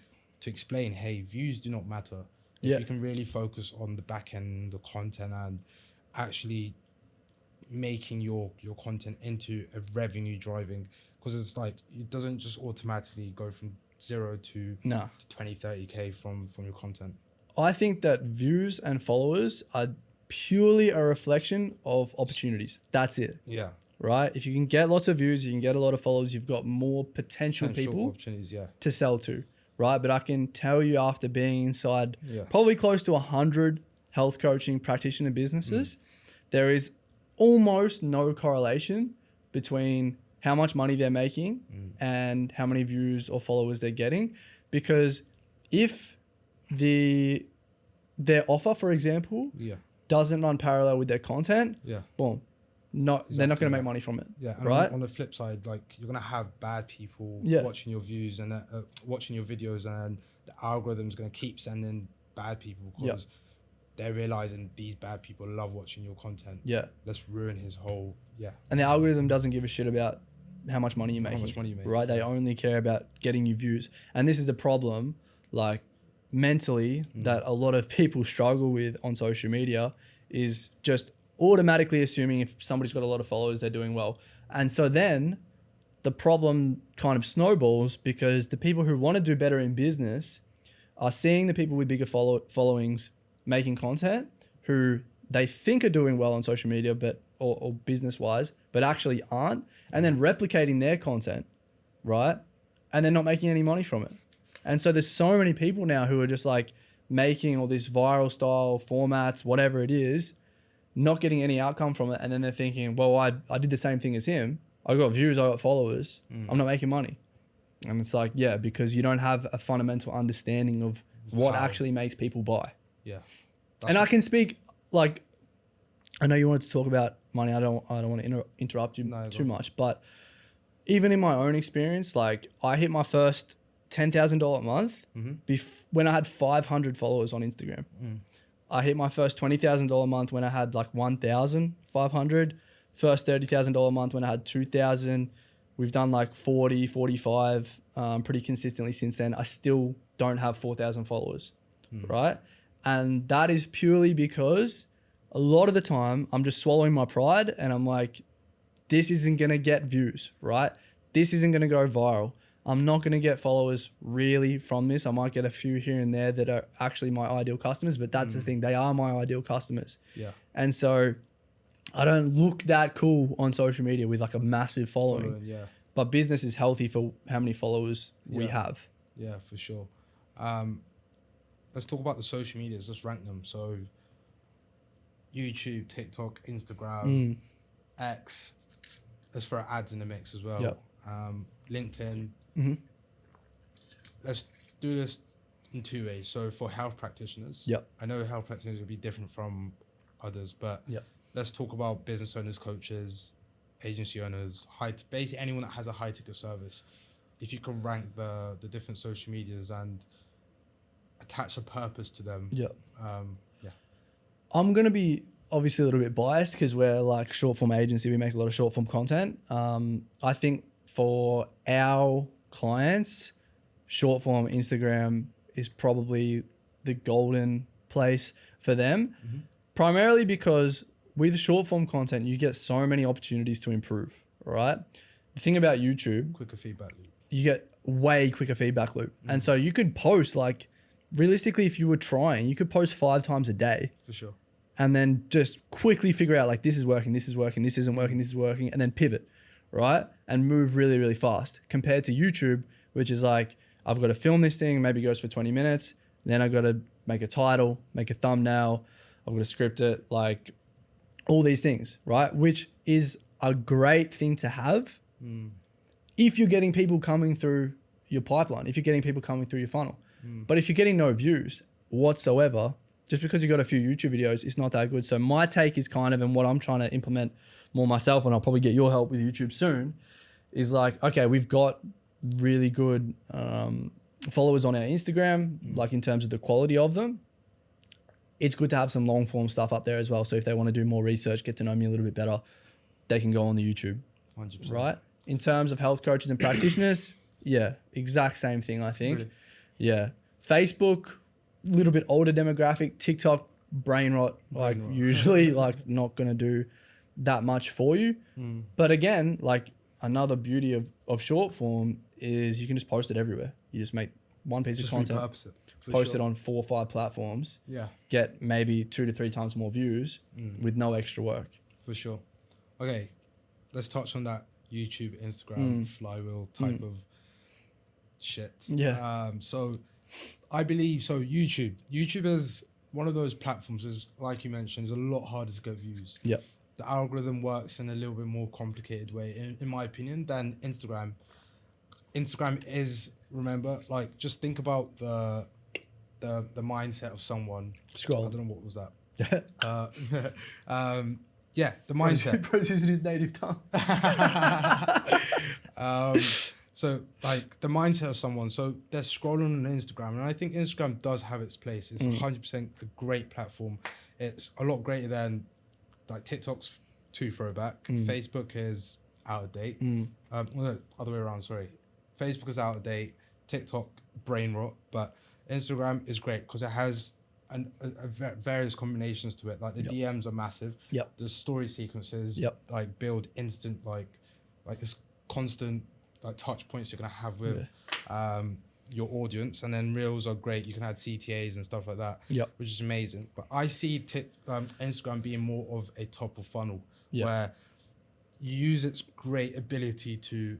explain, hey, views do not matter. If you can really focus on the back end, the content, and actually making your content into a revenue driving, because it's like, it doesn't just automatically go from 0 to 20, 30K from your content. I think that views and followers are purely a reflection of opportunities. That's it. Yeah. Right? If you can get lots of views, you can get a lot of followers, you've got more potential people opportunities, to sell to, right? But I can tell you, after being inside probably close to 100 health coaching practitioner businesses, there is almost no correlation between how much money they're making and how many views or followers they're getting. Because if their offer, for example, doesn't run parallel with their content, boom. They're not going to make money from it. Yeah, and right. On the flip side, like, you're going to have bad people watching your views and watching your videos, and the algorithm's going to keep sending bad people because they're realizing these bad people love watching your content. Yeah, let's ruin his whole And the algorithm doesn't give a shit about how much money you're making. How much money you make, right? They only care about getting you views, and this is the problem. Like, mentally, that a lot of people struggle with on social media is just automatically assuming if somebody's got a lot of followers, they're doing well. And so then the problem kind of snowballs, because the people who want to do better in business are seeing the people with bigger followings making content who they think are doing well on social media, but or business wise, but actually aren't, and then replicating their content, right? And they're not making any money from it. And so there's so many people now who are just like making all these viral style formats, whatever it is, not getting any outcome from it. And then they're thinking, well, I did the same thing as him. I got views, I got followers. I'm not making money. And it's like, yeah, because you don't have a fundamental understanding of what actually makes people buy. Yeah. And I can speak, like, I know you wanted to talk about money. I don't want to interrupt you too much, but even in my own experience, like, I hit my first $10,000 a month when I had 500 followers on Instagram. I hit my first $20,000 a month when I had like 1,500. First $30,000 a month when I had 2,000. We've done like 40, 45 pretty consistently since then. I still don't have 4,000 followers, right? And that is purely because a lot of the time I'm just swallowing my pride and I'm like, this isn't going to get views, right? This isn't going to go viral. I'm not going to get followers really from this. I might get a few here and there that are actually my ideal customers, but that's the thing. They are my ideal customers. Yeah. And so I don't look that cool on social media with like a massive following. But business is healthy for how many followers we have. Yeah, for sure. Let's talk about the social medias. Let's rank them. So YouTube, TikTok, Instagram, X. Let's throw ads in the mix as well. LinkedIn. Let's do this in two ways. So for health practitioners, I know health practitioners will be different from others, but let's talk about business owners, coaches, agency owners, basically anyone that has a high ticket service. If you can rank the different social medias and attach a purpose to them. I'm going to be obviously a little bit biased because we're like short form agency. We make a lot of short form content. I think for our clients, short form Instagram is probably the golden place for them, primarily because with short form content, you get so many opportunities to improve, right? The thing about YouTube, quicker feedback loop. You get way quicker feedback loop. And so you could post, like, realistically, if you were trying, you could post 5 times a day. For sure. and then just quickly figure out like this is working, this is working, this isn't working, this is working, and then pivot, right? And move really, really fast compared to YouTube, which is like, I've got to film this thing, maybe it goes for 20 minutes. Then I've got to make a title, make a thumbnail. I've got to script it, like all these things, right? Which is a great thing to have if you're getting people coming through your pipeline, if you're getting people coming through your funnel. But if you're getting no views whatsoever, just because you got a few YouTube videos, it's not that good. So my take is kind of, and what I'm trying to implement more myself, and I'll probably get your help with YouTube soon, is like, okay, we've got really good followers on our Instagram, like in terms of the quality of them. It's good to have some long form stuff up there as well. So if they want to do more research, get to know me a little bit better, they can go on the YouTube, 100%. right? In terms of health coaches and practitioners, yeah, exact same thing, I think. Really? Yeah. Facebook, a little bit older demographic. TikTok, brain rot, usually like not going to do that much for you. But again, like another beauty of short form is you can just post it everywhere. You just make one piece of content, post it on 4 or 5 platforms, get maybe 2 to 3 times more views with no extra work. For sure. Okay, let's touch on that YouTube, Instagram, flywheel type of shit. Yeah. So I believe, YouTube is one of those platforms, is like you mentioned, is a lot harder to get views. Yeah. The algorithm works in a little bit more complicated way, in my opinion, than Instagram. Instagram is, remember, like, just think about the mindset of someone. Scroll. I don't know what was that. Yeah, the mindset. Bro's using his native tongue. So like the mindset of someone, so they're scrolling on Instagram, and I think Instagram does have its place. It's 100% a great platform. It's a lot greater than like TikTok's too throwback. Facebook is out of date. Well, no, other way around, sorry. Facebook is out of date. TikTok, brain rot. But Instagram is great because it has various combinations to it. Like the DMs are massive. The story sequences like build instant like this constant like touch points you're gonna have with your audience, and then reels are great. You can add CTAs and stuff like that, which is amazing. But I see Instagram being more of a top of funnel where you use its great ability to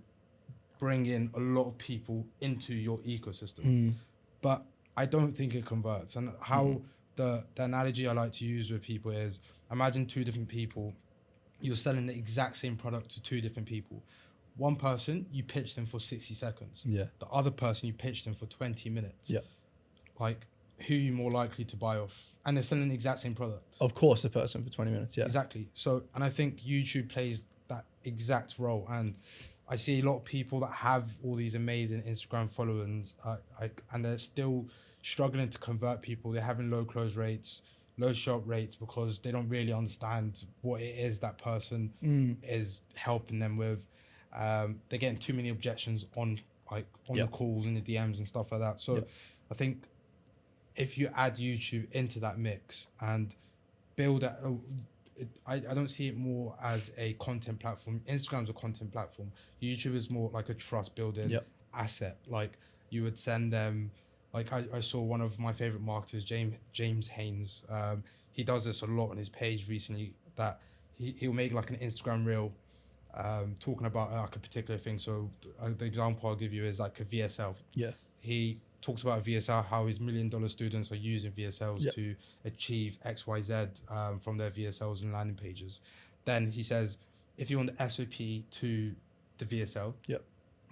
bring in a lot of people into your ecosystem, but I don't think it converts. And how the analogy I like to use with people is, imagine 2 different people, you're selling the exact same product to 2 different people. One person, you pitch them for 60 seconds. The other person, you pitch them for 20 minutes. Like, who are you more likely to buy off? And they're selling the exact same product. Of course, the person for 20 minutes, Exactly. So, and I think YouTube plays that exact role. And I see a lot of people that have all these amazing Instagram followers, and they're still struggling to convert people. They're having low close rates, low shop rates, because they don't really understand what it is that person is helping them with. They're getting too many objections on the calls and the DMs and stuff like that. So I think if you add YouTube into that mix and build that, I don't see it more as a content platform. Instagram's a content platform. YouTube is more like a trust building asset. Like, you would send them, like I saw one of my favorite marketers, James Haynes. He does this a lot on his page recently, that he'll make like an Instagram reel talking about like a particular thing. So the example I'll give you is like a VSL. He talks about VSL, how his $1 million students are using VSLs to achieve XYZ from their VSLs and landing pages. Then he says, if you want the SOP to the VSL,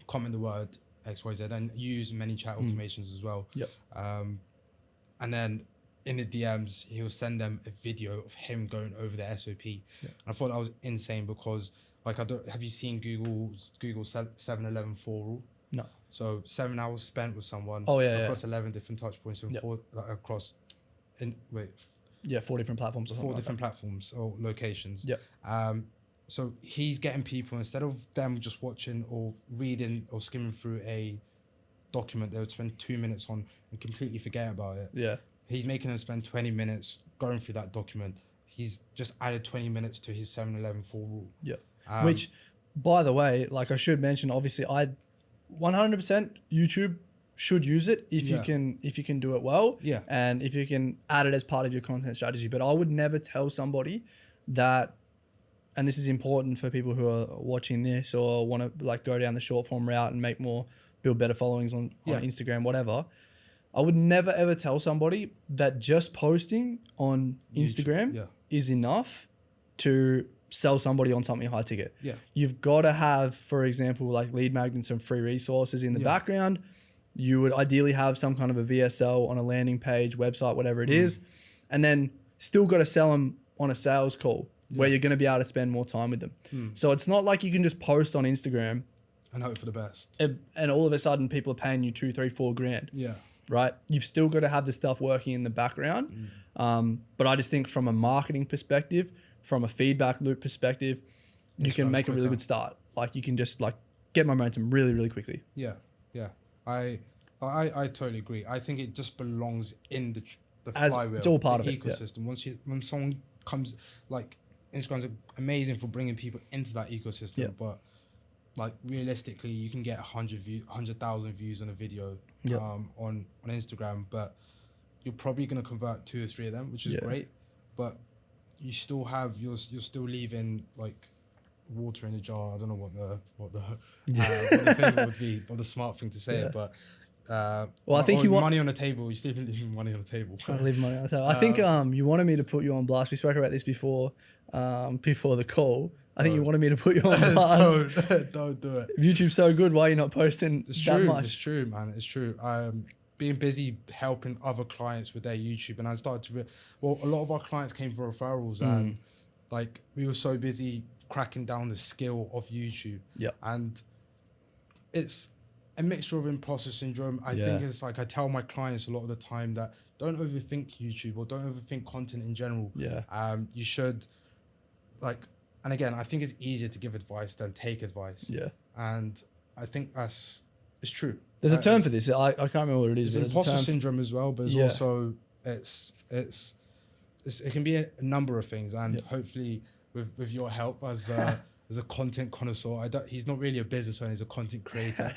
comment the word XYZ and use many chat automations as well. And then in the DMs, he'll send them a video of him going over the SOP. And I thought that was insane because, like, have you seen Google's 7-11-4 rule? No. So 7 hours spent with someone across 11 different touch points and 4 different platforms or something. 4 different platforms or locations. So he's getting people, instead of them just watching or reading or skimming through a document they would spend 2 minutes on and completely forget about it. He's making them spend 20 minutes going through that document. He's just added 20 minutes to his 7-11-4 rule. Which, by the way, like I should mention, obviously 100% YouTube should use it if Yeah. you can do it well. Yeah. And if you can add it as part of your content strategy. But I would never tell somebody that, and this is important for people who are watching this or want to like go down the short form route and build better followings on Instagram, whatever. I would never ever tell somebody that just posting on Instagram is enough to sell somebody on something high ticket. Yeah. You've got to have, for example, like lead magnets and free resources in the background. You would ideally have some kind of a VSL on a landing page, website, whatever it is, and then still got to sell them on a sales call where you're going to be able to spend more time with them. So it's not like you can just post on Instagram and hope for the best. And all of a sudden people are paying you 2, 3, 4 grand. Yeah. Right. You've still got to have the stuff working in the background. But I just think from a marketing perspective, from a feedback loop perspective, you can make a really good start. Like you can just like get momentum really, really quickly. Yeah. Yeah. I totally agree. I think it just belongs in the flywheel. It's all part of it. Ecosystem. When someone comes, like Instagram's amazing for bringing people into that ecosystem, but like realistically, you can get 100,000 views on a video on Instagram, but you're probably going to convert 2 or 3 of them, which is great. But you still have you're still leaving like water in a jar. I don't know what the thing would be, or the smart thing to say it, but. Well, I think you want money on the table. You're still leaving money on the table. I leave money on the table. I think you wanted me to put you on blast. We spoke about this before the call. I think you wanted me to put you on blast. Don't do it. YouTube's so good. Why are you not posting that much? It's true, man. It's true. Being busy helping other clients with their YouTube, and I started to. A lot of our clients came for referrals, and like we were so busy cracking down the skill of YouTube. Yeah, and it's a mixture of imposter syndrome. I think it's like I tell my clients a lot of the time that don't overthink YouTube or don't overthink content in general. Yeah. You should like, and again, I think it's easier to give advice than take advice. Yeah. And I think it's true. There's a term for this. I can't remember what it is. There's imposter syndrome as well, but there's also it can be a number of things, and hopefully with your help as a content connoisseur, he's not really a business owner, he's a content creator.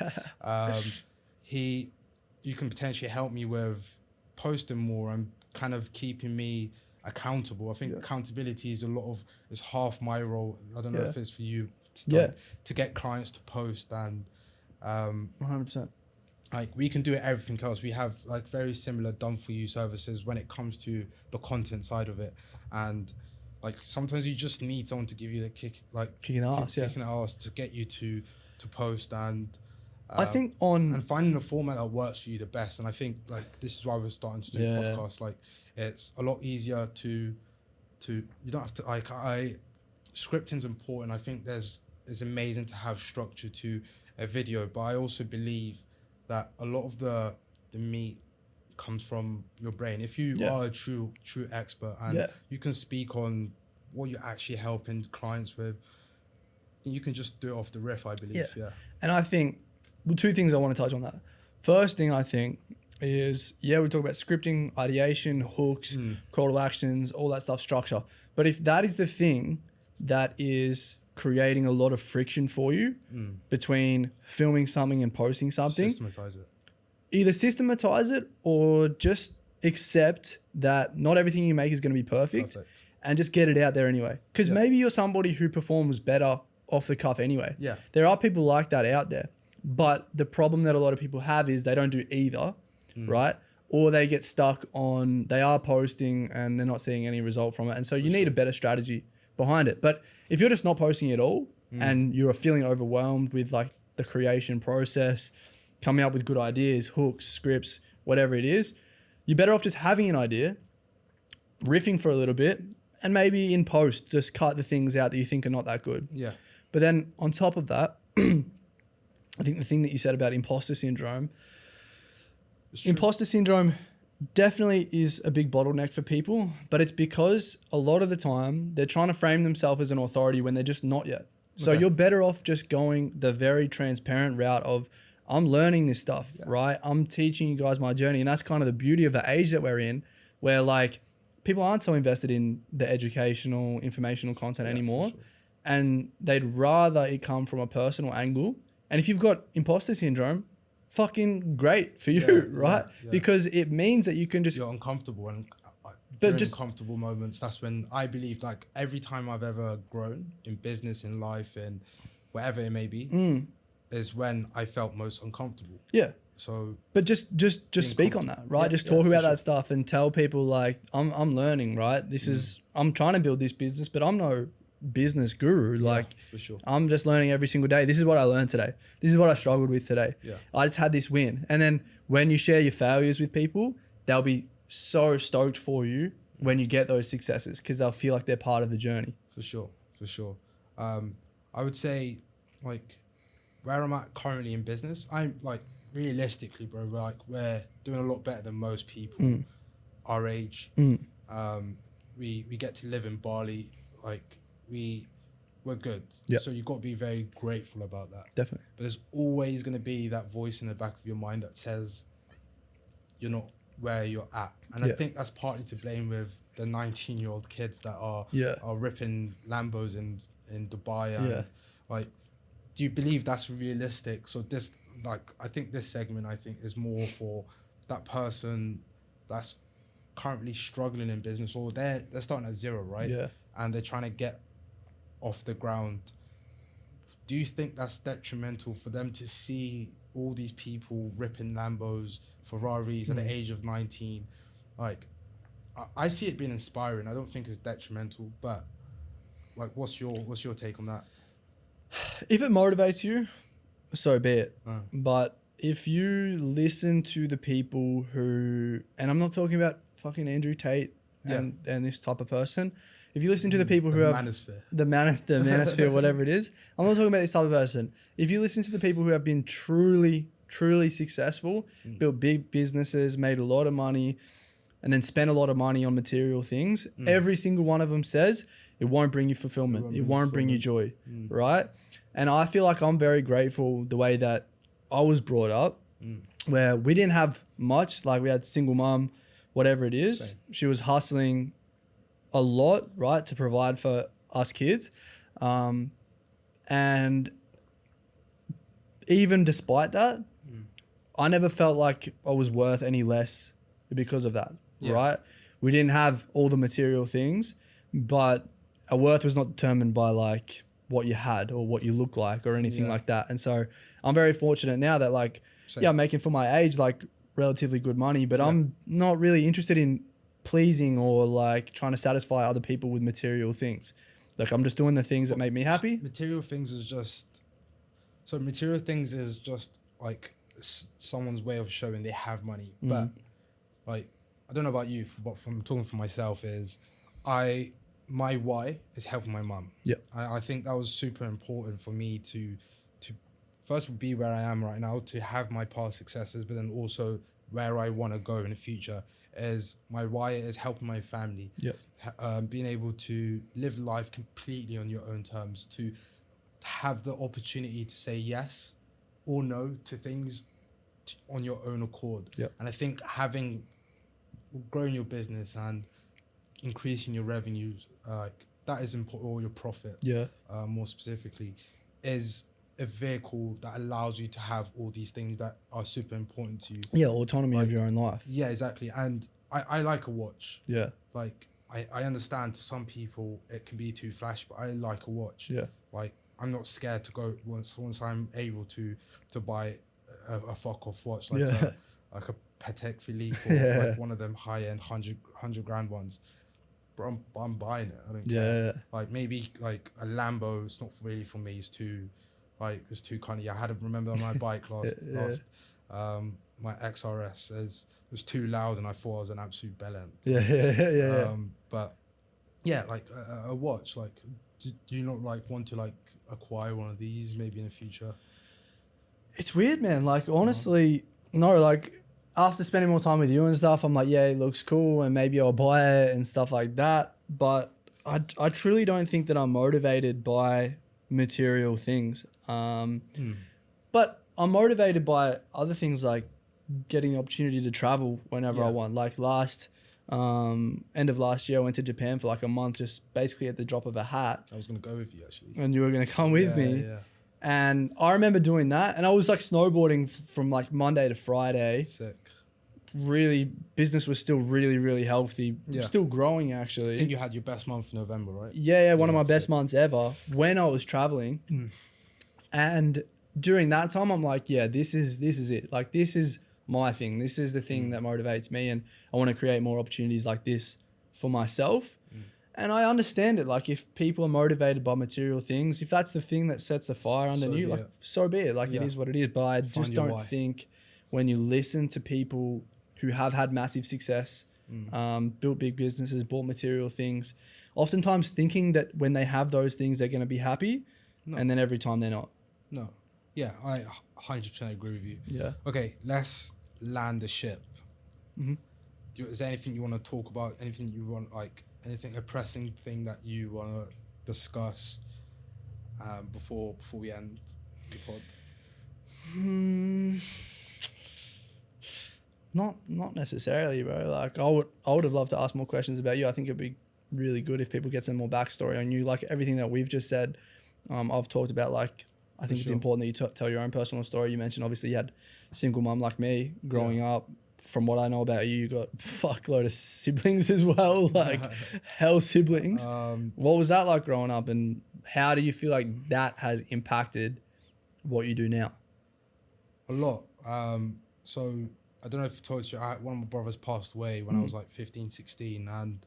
You can potentially help me with posting more and kind of keeping me accountable. I think accountability is half my role. I don't know if it's for you to get clients to post, and 100%. Like we can do everything else. We have like very similar done for you services when it comes to the content side of it, and like sometimes you just need someone to give you the kicking the ass to get you to post, and I think and finding a format that works for you the best. And I think like this is why we're starting to do podcasts. Like it's a lot easier to you don't have to scripting's important. I think it's amazing to have structure to a video, but I also believe that a lot of the meat comes from your brain. If you are a true expert and you can speak on what you're actually helping clients with, you can just do it off the riff, I believe. Yeah. And I think 2 things I want to touch on that. First thing I think is, we talk about scripting, ideation, hooks, call to actions, all that stuff, structure. But if that is the thing that is creating a lot of friction for you between filming something and posting something, systematize it. Either systematize it or just accept that not everything you make is going to be perfect. And just get it out there anyway. Because maybe you're somebody who performs better off the cuff anyway. Yeah. There are people like that out there. But the problem that a lot of people have is they don't do either, right? Or they get stuck on, they are posting and they're not seeing any result from it. And so you need a better strategy behind it. But if you're just not posting at all and you're feeling overwhelmed with like the creation process, coming up with good ideas, hooks, scripts, whatever it is, you're better off just having an idea, riffing for a little bit, and maybe in post, just cut the things out that you think are not that good. Yeah. But then on top of that, I think the thing that you said about imposter syndrome definitely is a big bottleneck for people, but it's because a lot of the time they're trying to frame themselves as an authority when they're just not yet. So you're better off just going the very transparent route of, I'm learning this stuff, right? I'm teaching you guys my journey. And that's kind of the beauty of the age that we're in, where like people aren't so invested in the educational, informational content anymore. And they'd rather it come from a personal angle. And if you've got imposter syndrome, fucking great for you, Yeah, right? yeah. Because it means that you can just You're uncomfortable, and But during just- uncomfortable moments, that's when I believe, like, every time I've ever grown in business, in life, in whatever it may be, is when I felt most uncomfortable. yeah. So But just being speak on that, right? Yeah, just yeah, talk for about sure. that stuff and tell people like I'm learning, right? This is I'm trying to build this business, but I'm no business guru. Like for sure. I'm just learning every single day. This is what I learned today. This is what I struggled with today. Yeah. I just had this win. And then when you share your failures with people, they'll be so stoked for you when you get those successes because they'll feel like they're part of the journey. For sure. I would say, like, where I'm at currently in business, I'm like, realistically, bro, like, we're doing a lot better than most people our age. We get to live in Bali, like, we're good. Yep. So you've got to be very grateful about that. Definitely. But there's always going to be that voice in the back of your mind that says you're not where you're at. And I think that's partly to blame with the 19-year-old kids that are ripping Lambos in Dubai. And like, do you believe that's realistic? So this, like, I think this segment, is more for that person that's currently struggling in business, or they're starting at zero, right? Yeah. And they're trying to get off the ground. Do you think that's detrimental for them to see all these people ripping Lambos, Ferraris at the age of 19? Like, I see it being inspiring. I don't think it's detrimental, but like, what's your take on that? If it motivates you, so be it. But if you listen to the people who, and I'm not talking about fucking Andrew Tate and this type of person. If you listen to the people who have the manosphere, whatever it is, I'm not talking about this type of person. If you listen to the people who have been truly successful, built big businesses, made a lot of money, and then spent a lot of money on material things, every single one of them says it won't bring you fulfillment. It won't bring you joy, right? And I feel like I'm very grateful the way that I was brought up, where we didn't have much. Like, we had single mom, whatever it is. Same. She was hustling a lot, right, to provide for us kids. And even despite that, I never felt like I was worth any less because of that, right? We didn't have all the material things, but our worth was not determined by like what you had or what you look like or anything like that. And so I'm very fortunate now that like, I'm making for my age, like relatively good money, but I'm not really interested in pleasing or like trying to satisfy other people with material things. Like, I'm just doing the things that make me happy. Material things is just like someone's way of showing they have money. But like, I don't know about you, but from talking for myself, is my why is helping my mum. I think that was super important for me to first be where I am right now, to have my past successes, but then also where I want to go in the future. Is my why is helping my family. Being able to live life completely on your own terms, to have the opportunity to say yes or no to things on your own accord. And I think growing your business and increasing your revenues, that is important, or your profit, more specifically, is a vehicle that allows you to have all these things that are super important to you. Autonomy of your own life. Exactly. And I like a watch. Like, I understand to some people it can be too flash, but I like a watch. Like, I'm not scared to go once I'm able to buy a fuck off watch, like a Patek Philippe or like one of them high end 100 grand ones. But I'm buying it. I don't care. Like, maybe like a Lambo, it's not really for me. It's too kind of. I had to remember on my bike last my XRS it was too loud, and I thought I was an absolute bellend. But yeah, like a watch. Like, do you not like want to like acquire one of these maybe in the future? It's weird, man. Like, honestly, no. Like, after spending more time with you and stuff, I'm like, yeah, it looks cool, and maybe I'll buy it and stuff like that. But I truly don't think that I'm motivated by material things. But I'm motivated by other things, like getting the opportunity to travel whenever I want. Like end of last year, I went to Japan for like a month, just basically at the drop of a hat. I was going to go with you, actually. And you were going to come with me. And I remember doing that, and I was like snowboarding from like Monday to Friday. Sick. Really, business was still really, really healthy. Yeah. Still growing, I actually. think you had your best month in November, right? Yeah, one of my best sick. months ever when I was traveling. And during that time, I'm like, yeah, this is it. Like, this is my thing. This is the thing that motivates me, and I want to create more opportunities like this for myself. And I understand it. Like, if people are motivated by material things, if that's the thing that sets the fire under you, like, so be it. Like, it is what it is. But I just your don't why. think when you listen to people who have had massive success, built big businesses, bought material things, oftentimes thinking that when they have those things, they're going to be happy. No. And then every time they're not. No. Yeah, I 100% agree with you. Yeah. Okay, let's land the ship. Is there anything you want to talk about? Anything you want, like, anything, a pressing thing that you want to discuss before we end the pod? Not necessarily, bro. Like, I would have loved to ask more questions about you. I think it'd be really good if people get some more backstory on you. Like, everything that we've just said, I've talked about. Like, I think it's important that you tell your own personal story. You mentioned obviously you had a single mum like me growing up. From what I know about you, you got a fuckload of siblings as well, like hell siblings. What was that like growing up, and how do you feel like that has impacted what you do now? A lot. So I don't know if I told you, one of my brothers passed away when I was like 15, 16, and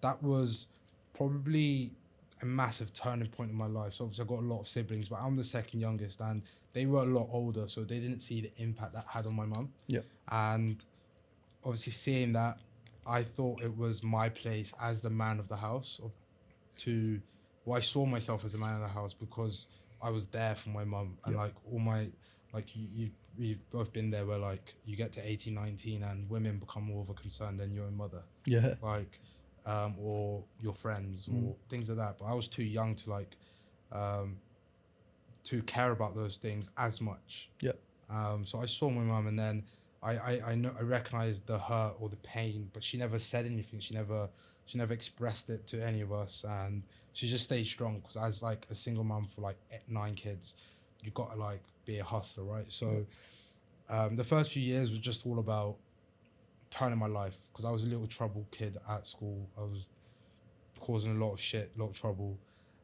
that was probably a massive turning point in my life. So obviously I got a lot of siblings, but I'm the second youngest, and they were a lot older, so they didn't see the impact that had on my mum. Yeah. And obviously seeing that, I thought it was my place as the man of the house I saw myself as a man of the house because I was there for my mum. And like all my, like you've both been there where like you get to 18, 19 and women become more of a concern than your own mother. Yeah. Like, or your friends or things like that. But I was too young to like, to care about those things as much. Yeah. So I saw my mum, and then I recognized the hurt or the pain, but she never said anything. She never expressed it to any of us, and she just stayed strong. Because as like a single mum for like 9 kids, you got to like be a hustler, right? So the first few years was just all about turning my life, because I was a little trouble kid at school. I was causing a lot of shit, a lot of trouble.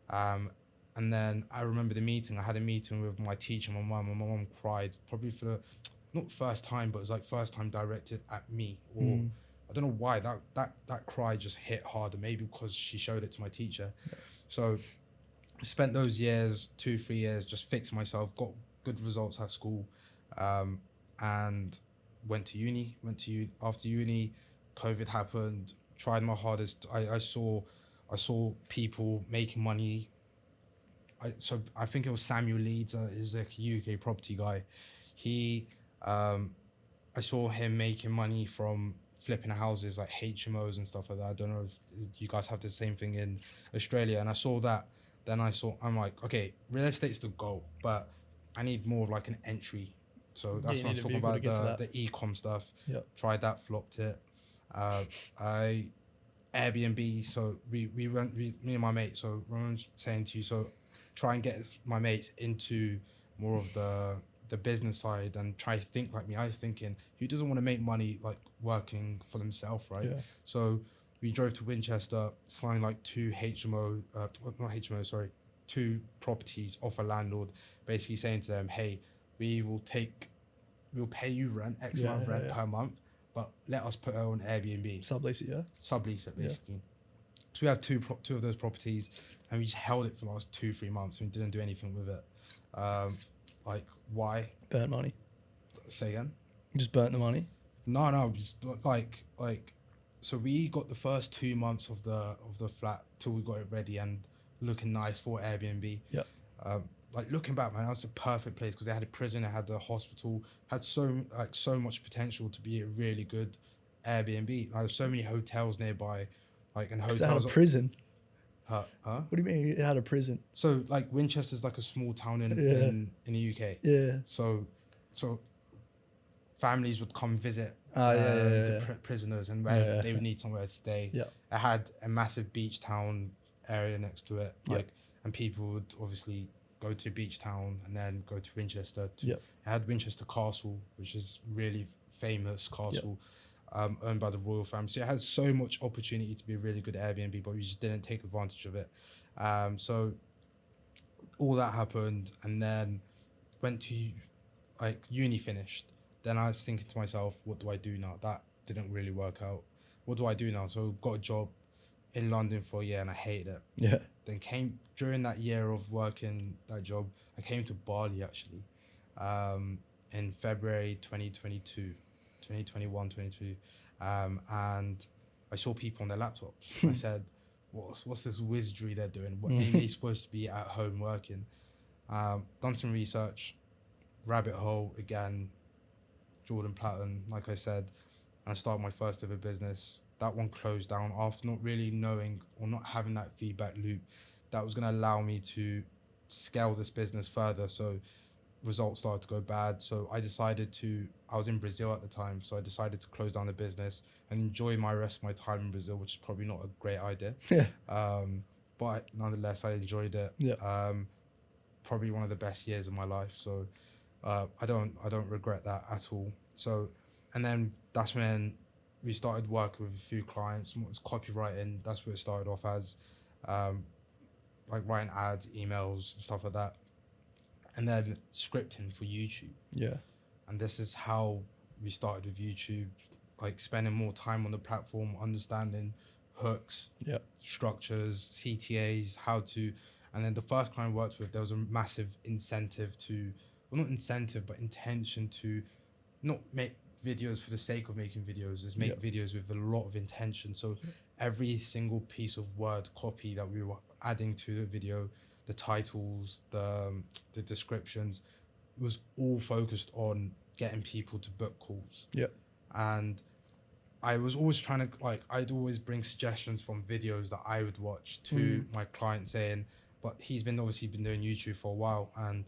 And then I remember the meeting. I had a meeting with my teacher, my mum, and my mum cried probably for the, not first time, but it was like first time directed at me. Or I don't know why that cry just hit harder. Maybe because she showed it to my teacher. So I spent those years, 2-3 years, just fixing myself, got good results at school, and went to uni. After uni, COVID happened. Tried my hardest. I saw people making money. I think it was Samuel Leeds, is a UK property guy. I saw him making money from flipping houses like HMOs and stuff like that. I don't know if you guys have the same thing in Australia. And I saw that. Then I'm like, okay, real estate's the goal, but I need more of like an entry. So that's what I was talking about, the e-com stuff. Yep. Tried that, flopped it. Airbnb. So me and my mate. So I'm saying to you, so try and get my mates into more of the business side and try to think like me. I was thinking, who doesn't want to make money like working for themselves, right? Yeah. So we drove to Winchester, signed like 2 properties off a landlord, basically saying to them, hey, we'll pay you rent, X amount of rent per month, but let us put it on Airbnb. Sublease it, yeah? Sublease it, basically. Yeah. So we had two of those properties, and we just held it for the last 2-3 months and we didn't do anything with it. Like, why? Burnt money. Say again? You just burnt the money? No, just like so we got the first 2 months of the flat till we got it ready and looking nice for Airbnb. Yeah. Like looking back, man, that was a perfect place because they had a prison, they had the hospital, had so much potential to be a really good Airbnb. Like, there's so many hotels nearby, like, and hotels. It had a prison. Huh? What do you mean it had a prison? So like Winchester's like a small town in the UK. Yeah. So families would come visit prisoners, and they would need somewhere to stay. Yeah. It had a massive beach town area next to it, like, and people would obviously go to Beach Town and then go to Winchester. Yep. I had Winchester Castle, which is really famous castle, owned by the royal family. So it has so much opportunity to be a really good Airbnb, but we just didn't take advantage of it. So all that happened, and then went to like uni finished. Then I was thinking to myself, what do I do now? That didn't really work out. What do I do now? So got a job in London for a year and I hated it. Yeah. Then came during that year of working that job, I came to Bali actually, in February 2021, 22. And I saw people on their laptops. I said, what's this wizardry they're doing? What ain't they supposed to be at home working? Done some research, rabbit hole again, Jordan Platten, like I said, and I started my first ever business. That one closed down after not really knowing or not having that feedback loop that was going to allow me to scale this business further. So results started to go bad. So I was in Brazil at the time, so I decided to close down the business and enjoy my rest of my time in Brazil, which is probably not a great idea. But nonetheless, I enjoyed it. Probably one of the best years of my life. So I don't regret that at all. So, and then that's when we started working with a few clients. It was copywriting. That's what it started off as, like writing ads, emails, and stuff like that. And then scripting for YouTube. Yeah. And this is how we started with YouTube, like spending more time on the platform, understanding hooks, structures, CTAs, and then the first client I worked with, there was a massive incentive not incentive, but intention to not make videos for the sake of making videos, is make videos with a lot of intention. So every single piece of word copy that we were adding to the video, the titles, the descriptions, was all focused on getting people to book calls. And I was always trying to, I'd always bring suggestions from videos that I would watch to my client saying, but he's obviously been doing YouTube for a while, and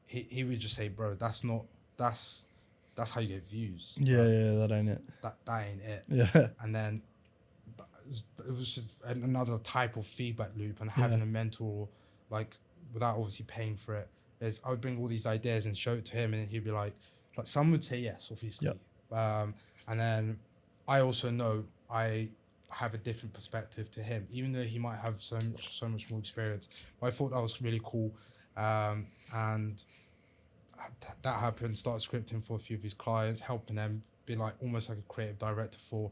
he would just say, bro, that's how you get views. That ain't it. That ain't it. And then it was just another type of feedback loop, and having a mentor, like, without obviously paying for it, is I would bring all these ideas and show it to him, and he'd be like some would say yes, obviously. And then I also know I have a different perspective to him, even though he might have so much more experience. But I thought that was really cool. And that happened, started scripting for a few of his clients, helping them, be like almost like a creative director for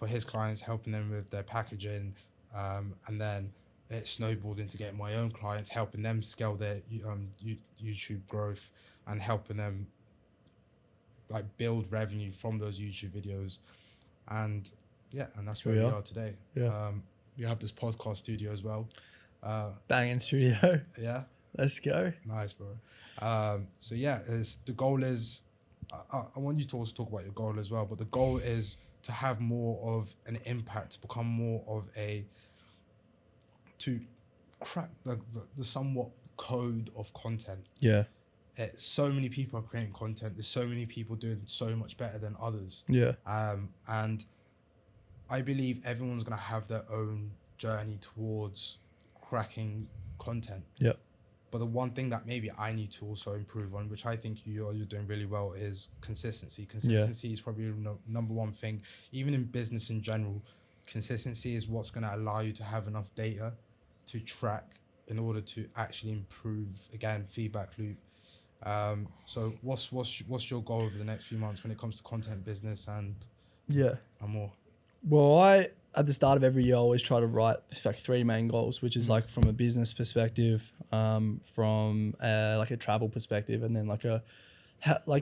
his clients, helping them with their packaging. And then it snowballed into getting my own clients, helping them scale their YouTube growth, and helping them like build revenue from those YouTube videos. And that's where we are today. We have this podcast studio as well. Banging studio. Yeah. Let's go. Nice, bro. So the goal is, I want you to also talk about your goal as well, but the goal is to have more of an impact, to become more of to crack the somewhat code of content. So many people are creating content. There's so many people doing so much better than others. And I believe everyone's going to have their own journey towards cracking content. But the one thing that maybe I need to also improve on, which I think you're doing really well, is consistency. Consistency is probably the number one thing. Even in business in general, consistency is what's going to allow you to have enough data to track in order to actually improve, again, feedback loop. So what's your goal over the next few months when it comes to content business and more? Well, at the start of every year, I always try to write like 3 main goals, which is like from a business perspective, from like a travel perspective, and then like a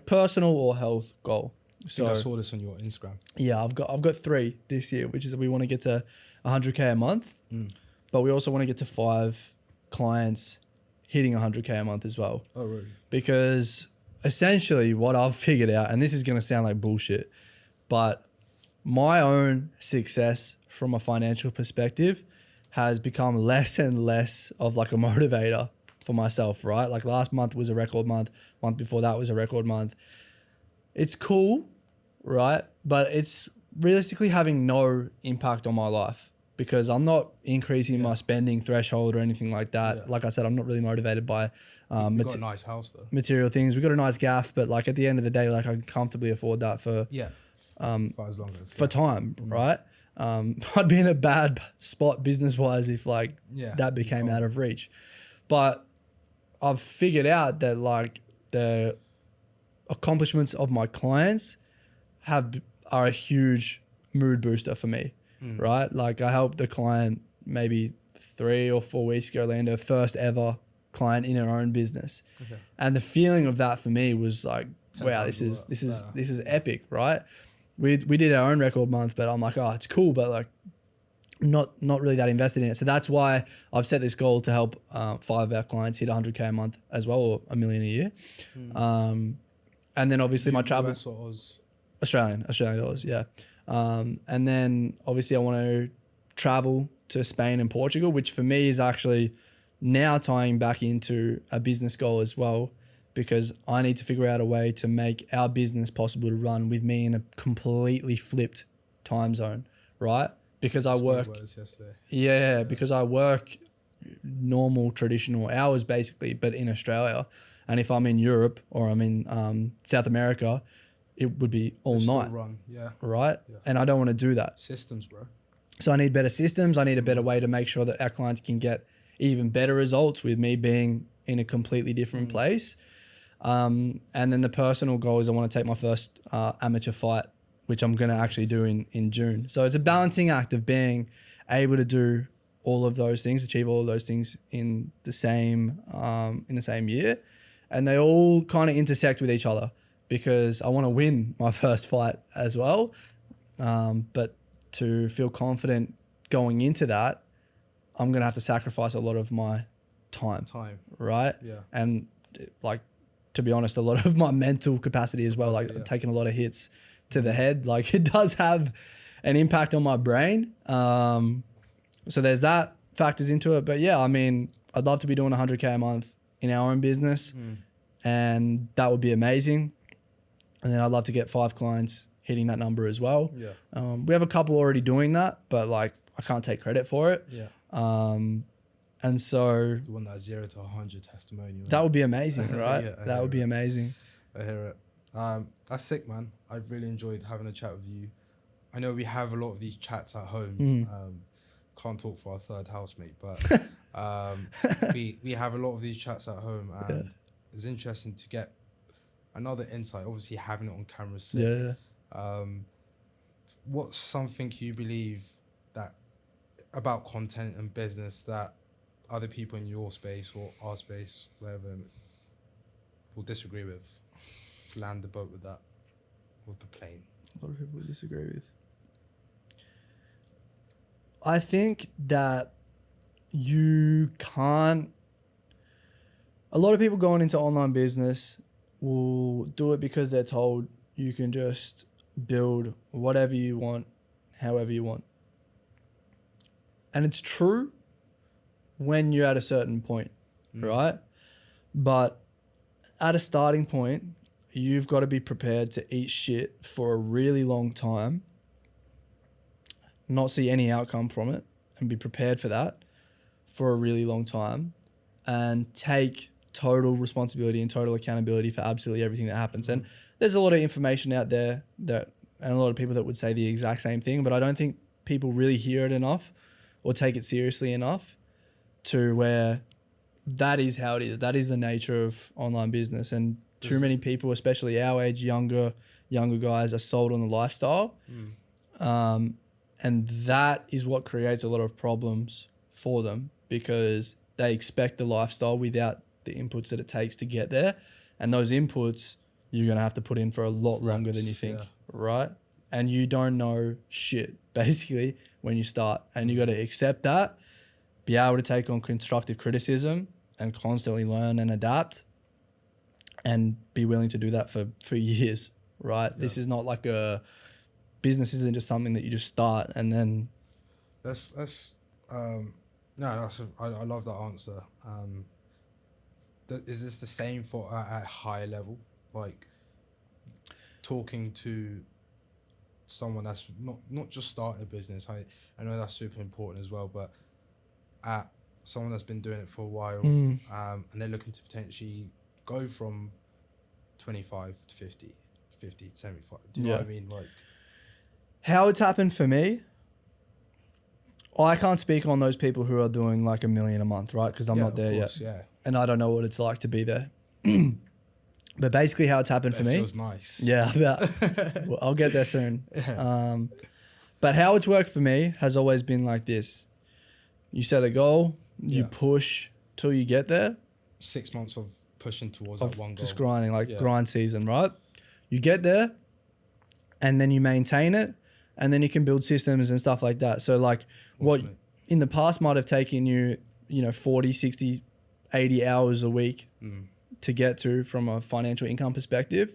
personal or health goal. So I saw this on your Instagram. Yeah, I've got 3 this year, which is that we want to get to 100K a month, but we also want to get to 5 clients hitting 100K a month as well. Oh, really? Because essentially what I've figured out, and this is going to sound like bullshit, but my own success from a financial perspective has become less and less of like a motivator for myself, right? Like last month was a record month before that was a record month. It's cool, right? But it's realistically having no impact on my life. because I'm not increasing my spending threshold or anything like that. Yeah. Like I said, I'm not really motivated by We got a nice house though. material things. We got a nice gaff, but like at the end of the day, like I can comfortably afford that for For as long as for time, right? I'd be in a bad spot business wise if like that became out of reach. But I've figured out that like the accomplishments of my clients are a huge mood booster for me, right? Like I helped the client maybe 3 or 4 weeks ago land her first ever client in her own business, and the feeling of that for me was like, wow, this is epic, right? We did our own record month, but I'm like, oh, it's cool, but like not really that invested in it. So that's why I've set this goal to help 5 of our clients hit 100K a month as well, or $1 million a year. And then obviously my travel, US or Oz? Australian dollars, yeah. And then obviously I want to travel to Spain and Portugal, which for me is actually now tying back into a business goal as well, because I need to figure out a way to make our business possible to run with me in a completely flipped time zone, right? Because I work, because I work normal traditional hours basically, but in Australia. And if I'm in Europe or I'm in South America, it would be all night, right? Yeah. And I don't want to do that. Systems, bro. So I need better systems. I need a better way to make sure that our clients can get even better results with me being in a completely different place. And then the personal goal is I want to take my first amateur fight, which I'm going to actually do in June. So it's a balancing act of being able to do all of those things, achieve all of those things in the same year. And they all kind of intersect with each other because I want to win my first fight as well. But to feel confident going into that, I'm going to have to sacrifice a lot of my time, right? Yeah. And like, to be honest, a lot of my mental capacity as well, like I'm taking a lot of hits to the head. Like it does have an impact on my brain. So there's that factors into it. But yeah, I mean, I'd love to be doing 100K a month in our own business and that would be amazing. And then I'd love to get 5 clients hitting that number as well. Yeah. We have a couple already doing that, but like I can't take credit for it. Yeah. And so the one that's 0 to 100 testimonial. That would be amazing, right? That would be amazing. I hear it. That's sick, man. I really enjoyed having a chat with you. I know we have a lot of these chats at home. Can't talk for our third housemate, but we have a lot of these chats at home, and it's interesting to get another insight. Obviously, having it on camera is sick. What's something you believe that about content and business that other people in your space or our space, whatever, will disagree with? To land the boat with that, with the plane. A lot of people would disagree with. I think that you can't. A lot of people going into online business will do it because they're told you can just build whatever you want, however you want. And it's true when you're at a certain point, right? But at a starting point, you've got to be prepared to eat shit for a really long time, not see any outcome from it, and be prepared for that for a really long time, and take total responsibility and total accountability for absolutely everything that happens. And there's a lot of information out there and a lot of people that would say the exact same thing, but I don't think people really hear it enough or take it seriously enough to where that is how it is. That is the nature of online business. And too many people, especially our age, younger guys, are sold on the lifestyle. And that is what creates a lot of problems for them because they expect the lifestyle without the inputs that it takes to get there. And those inputs you're going to have to put in for a lot longer than you think, right? And you don't know shit, basically, when you start. And you got to accept that, be able to take on constructive criticism and constantly learn and adapt and be willing to do that for years, right? Yeah. This is not like business isn't just something that you just start and then... I love that answer. Is this the same for at higher level? Like talking to someone that's not just starting a business. I know that's super important as well, but at someone that's been doing it for a while, and they're looking to potentially go from 25 to 50 to 75. Do you know what I mean? Like, how it's happened for me, I can't speak on those people who are doing like $1 million a month, right? Because I'm not there yet. Yeah. And I don't know what it's like to be there. But basically how it's happened for me. It feels nice. Yeah, well, I'll get there soon. But how it's worked for me has always been like this. You set a goal, you push till you get there. 6 months of pushing towards that one goal. Just grinding, grind season, right? You get there and then you maintain it and then you can build systems and stuff like that. So like what in the past might have taken you, 40, 60, 80 hours a week to get to from a financial income perspective,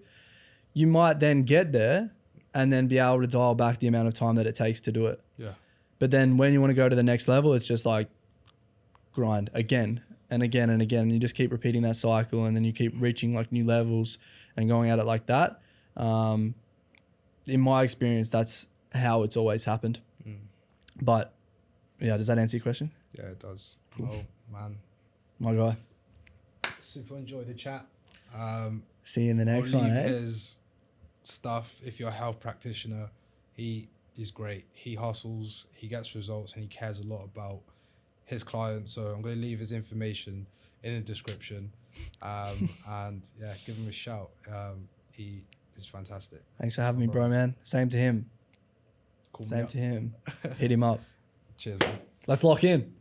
you might then get there and then be able to dial back the amount of time that it takes to do it. Yeah. But then when you want to go to the next level, it's just like grind again and again and again. And you just keep repeating that cycle and then you keep reaching like new levels and going at it like that. In my experience, that's how it's always happened. But yeah, does that answer your question? Yeah, it does. Cool. Oh, man. My guy. Super enjoyed the chat. See you in the next I'll one, leave eh? his stuff. If you're a health practitioner, he is great. He hustles, he gets results, and he cares a lot about his clients. So I'm going to leave his information in the description. And yeah, give him a shout. He is fantastic. Thanks for having me, bro, man. Same to him. Call me Same up. to him. Hit him up. Cheers, man. Let's lock in.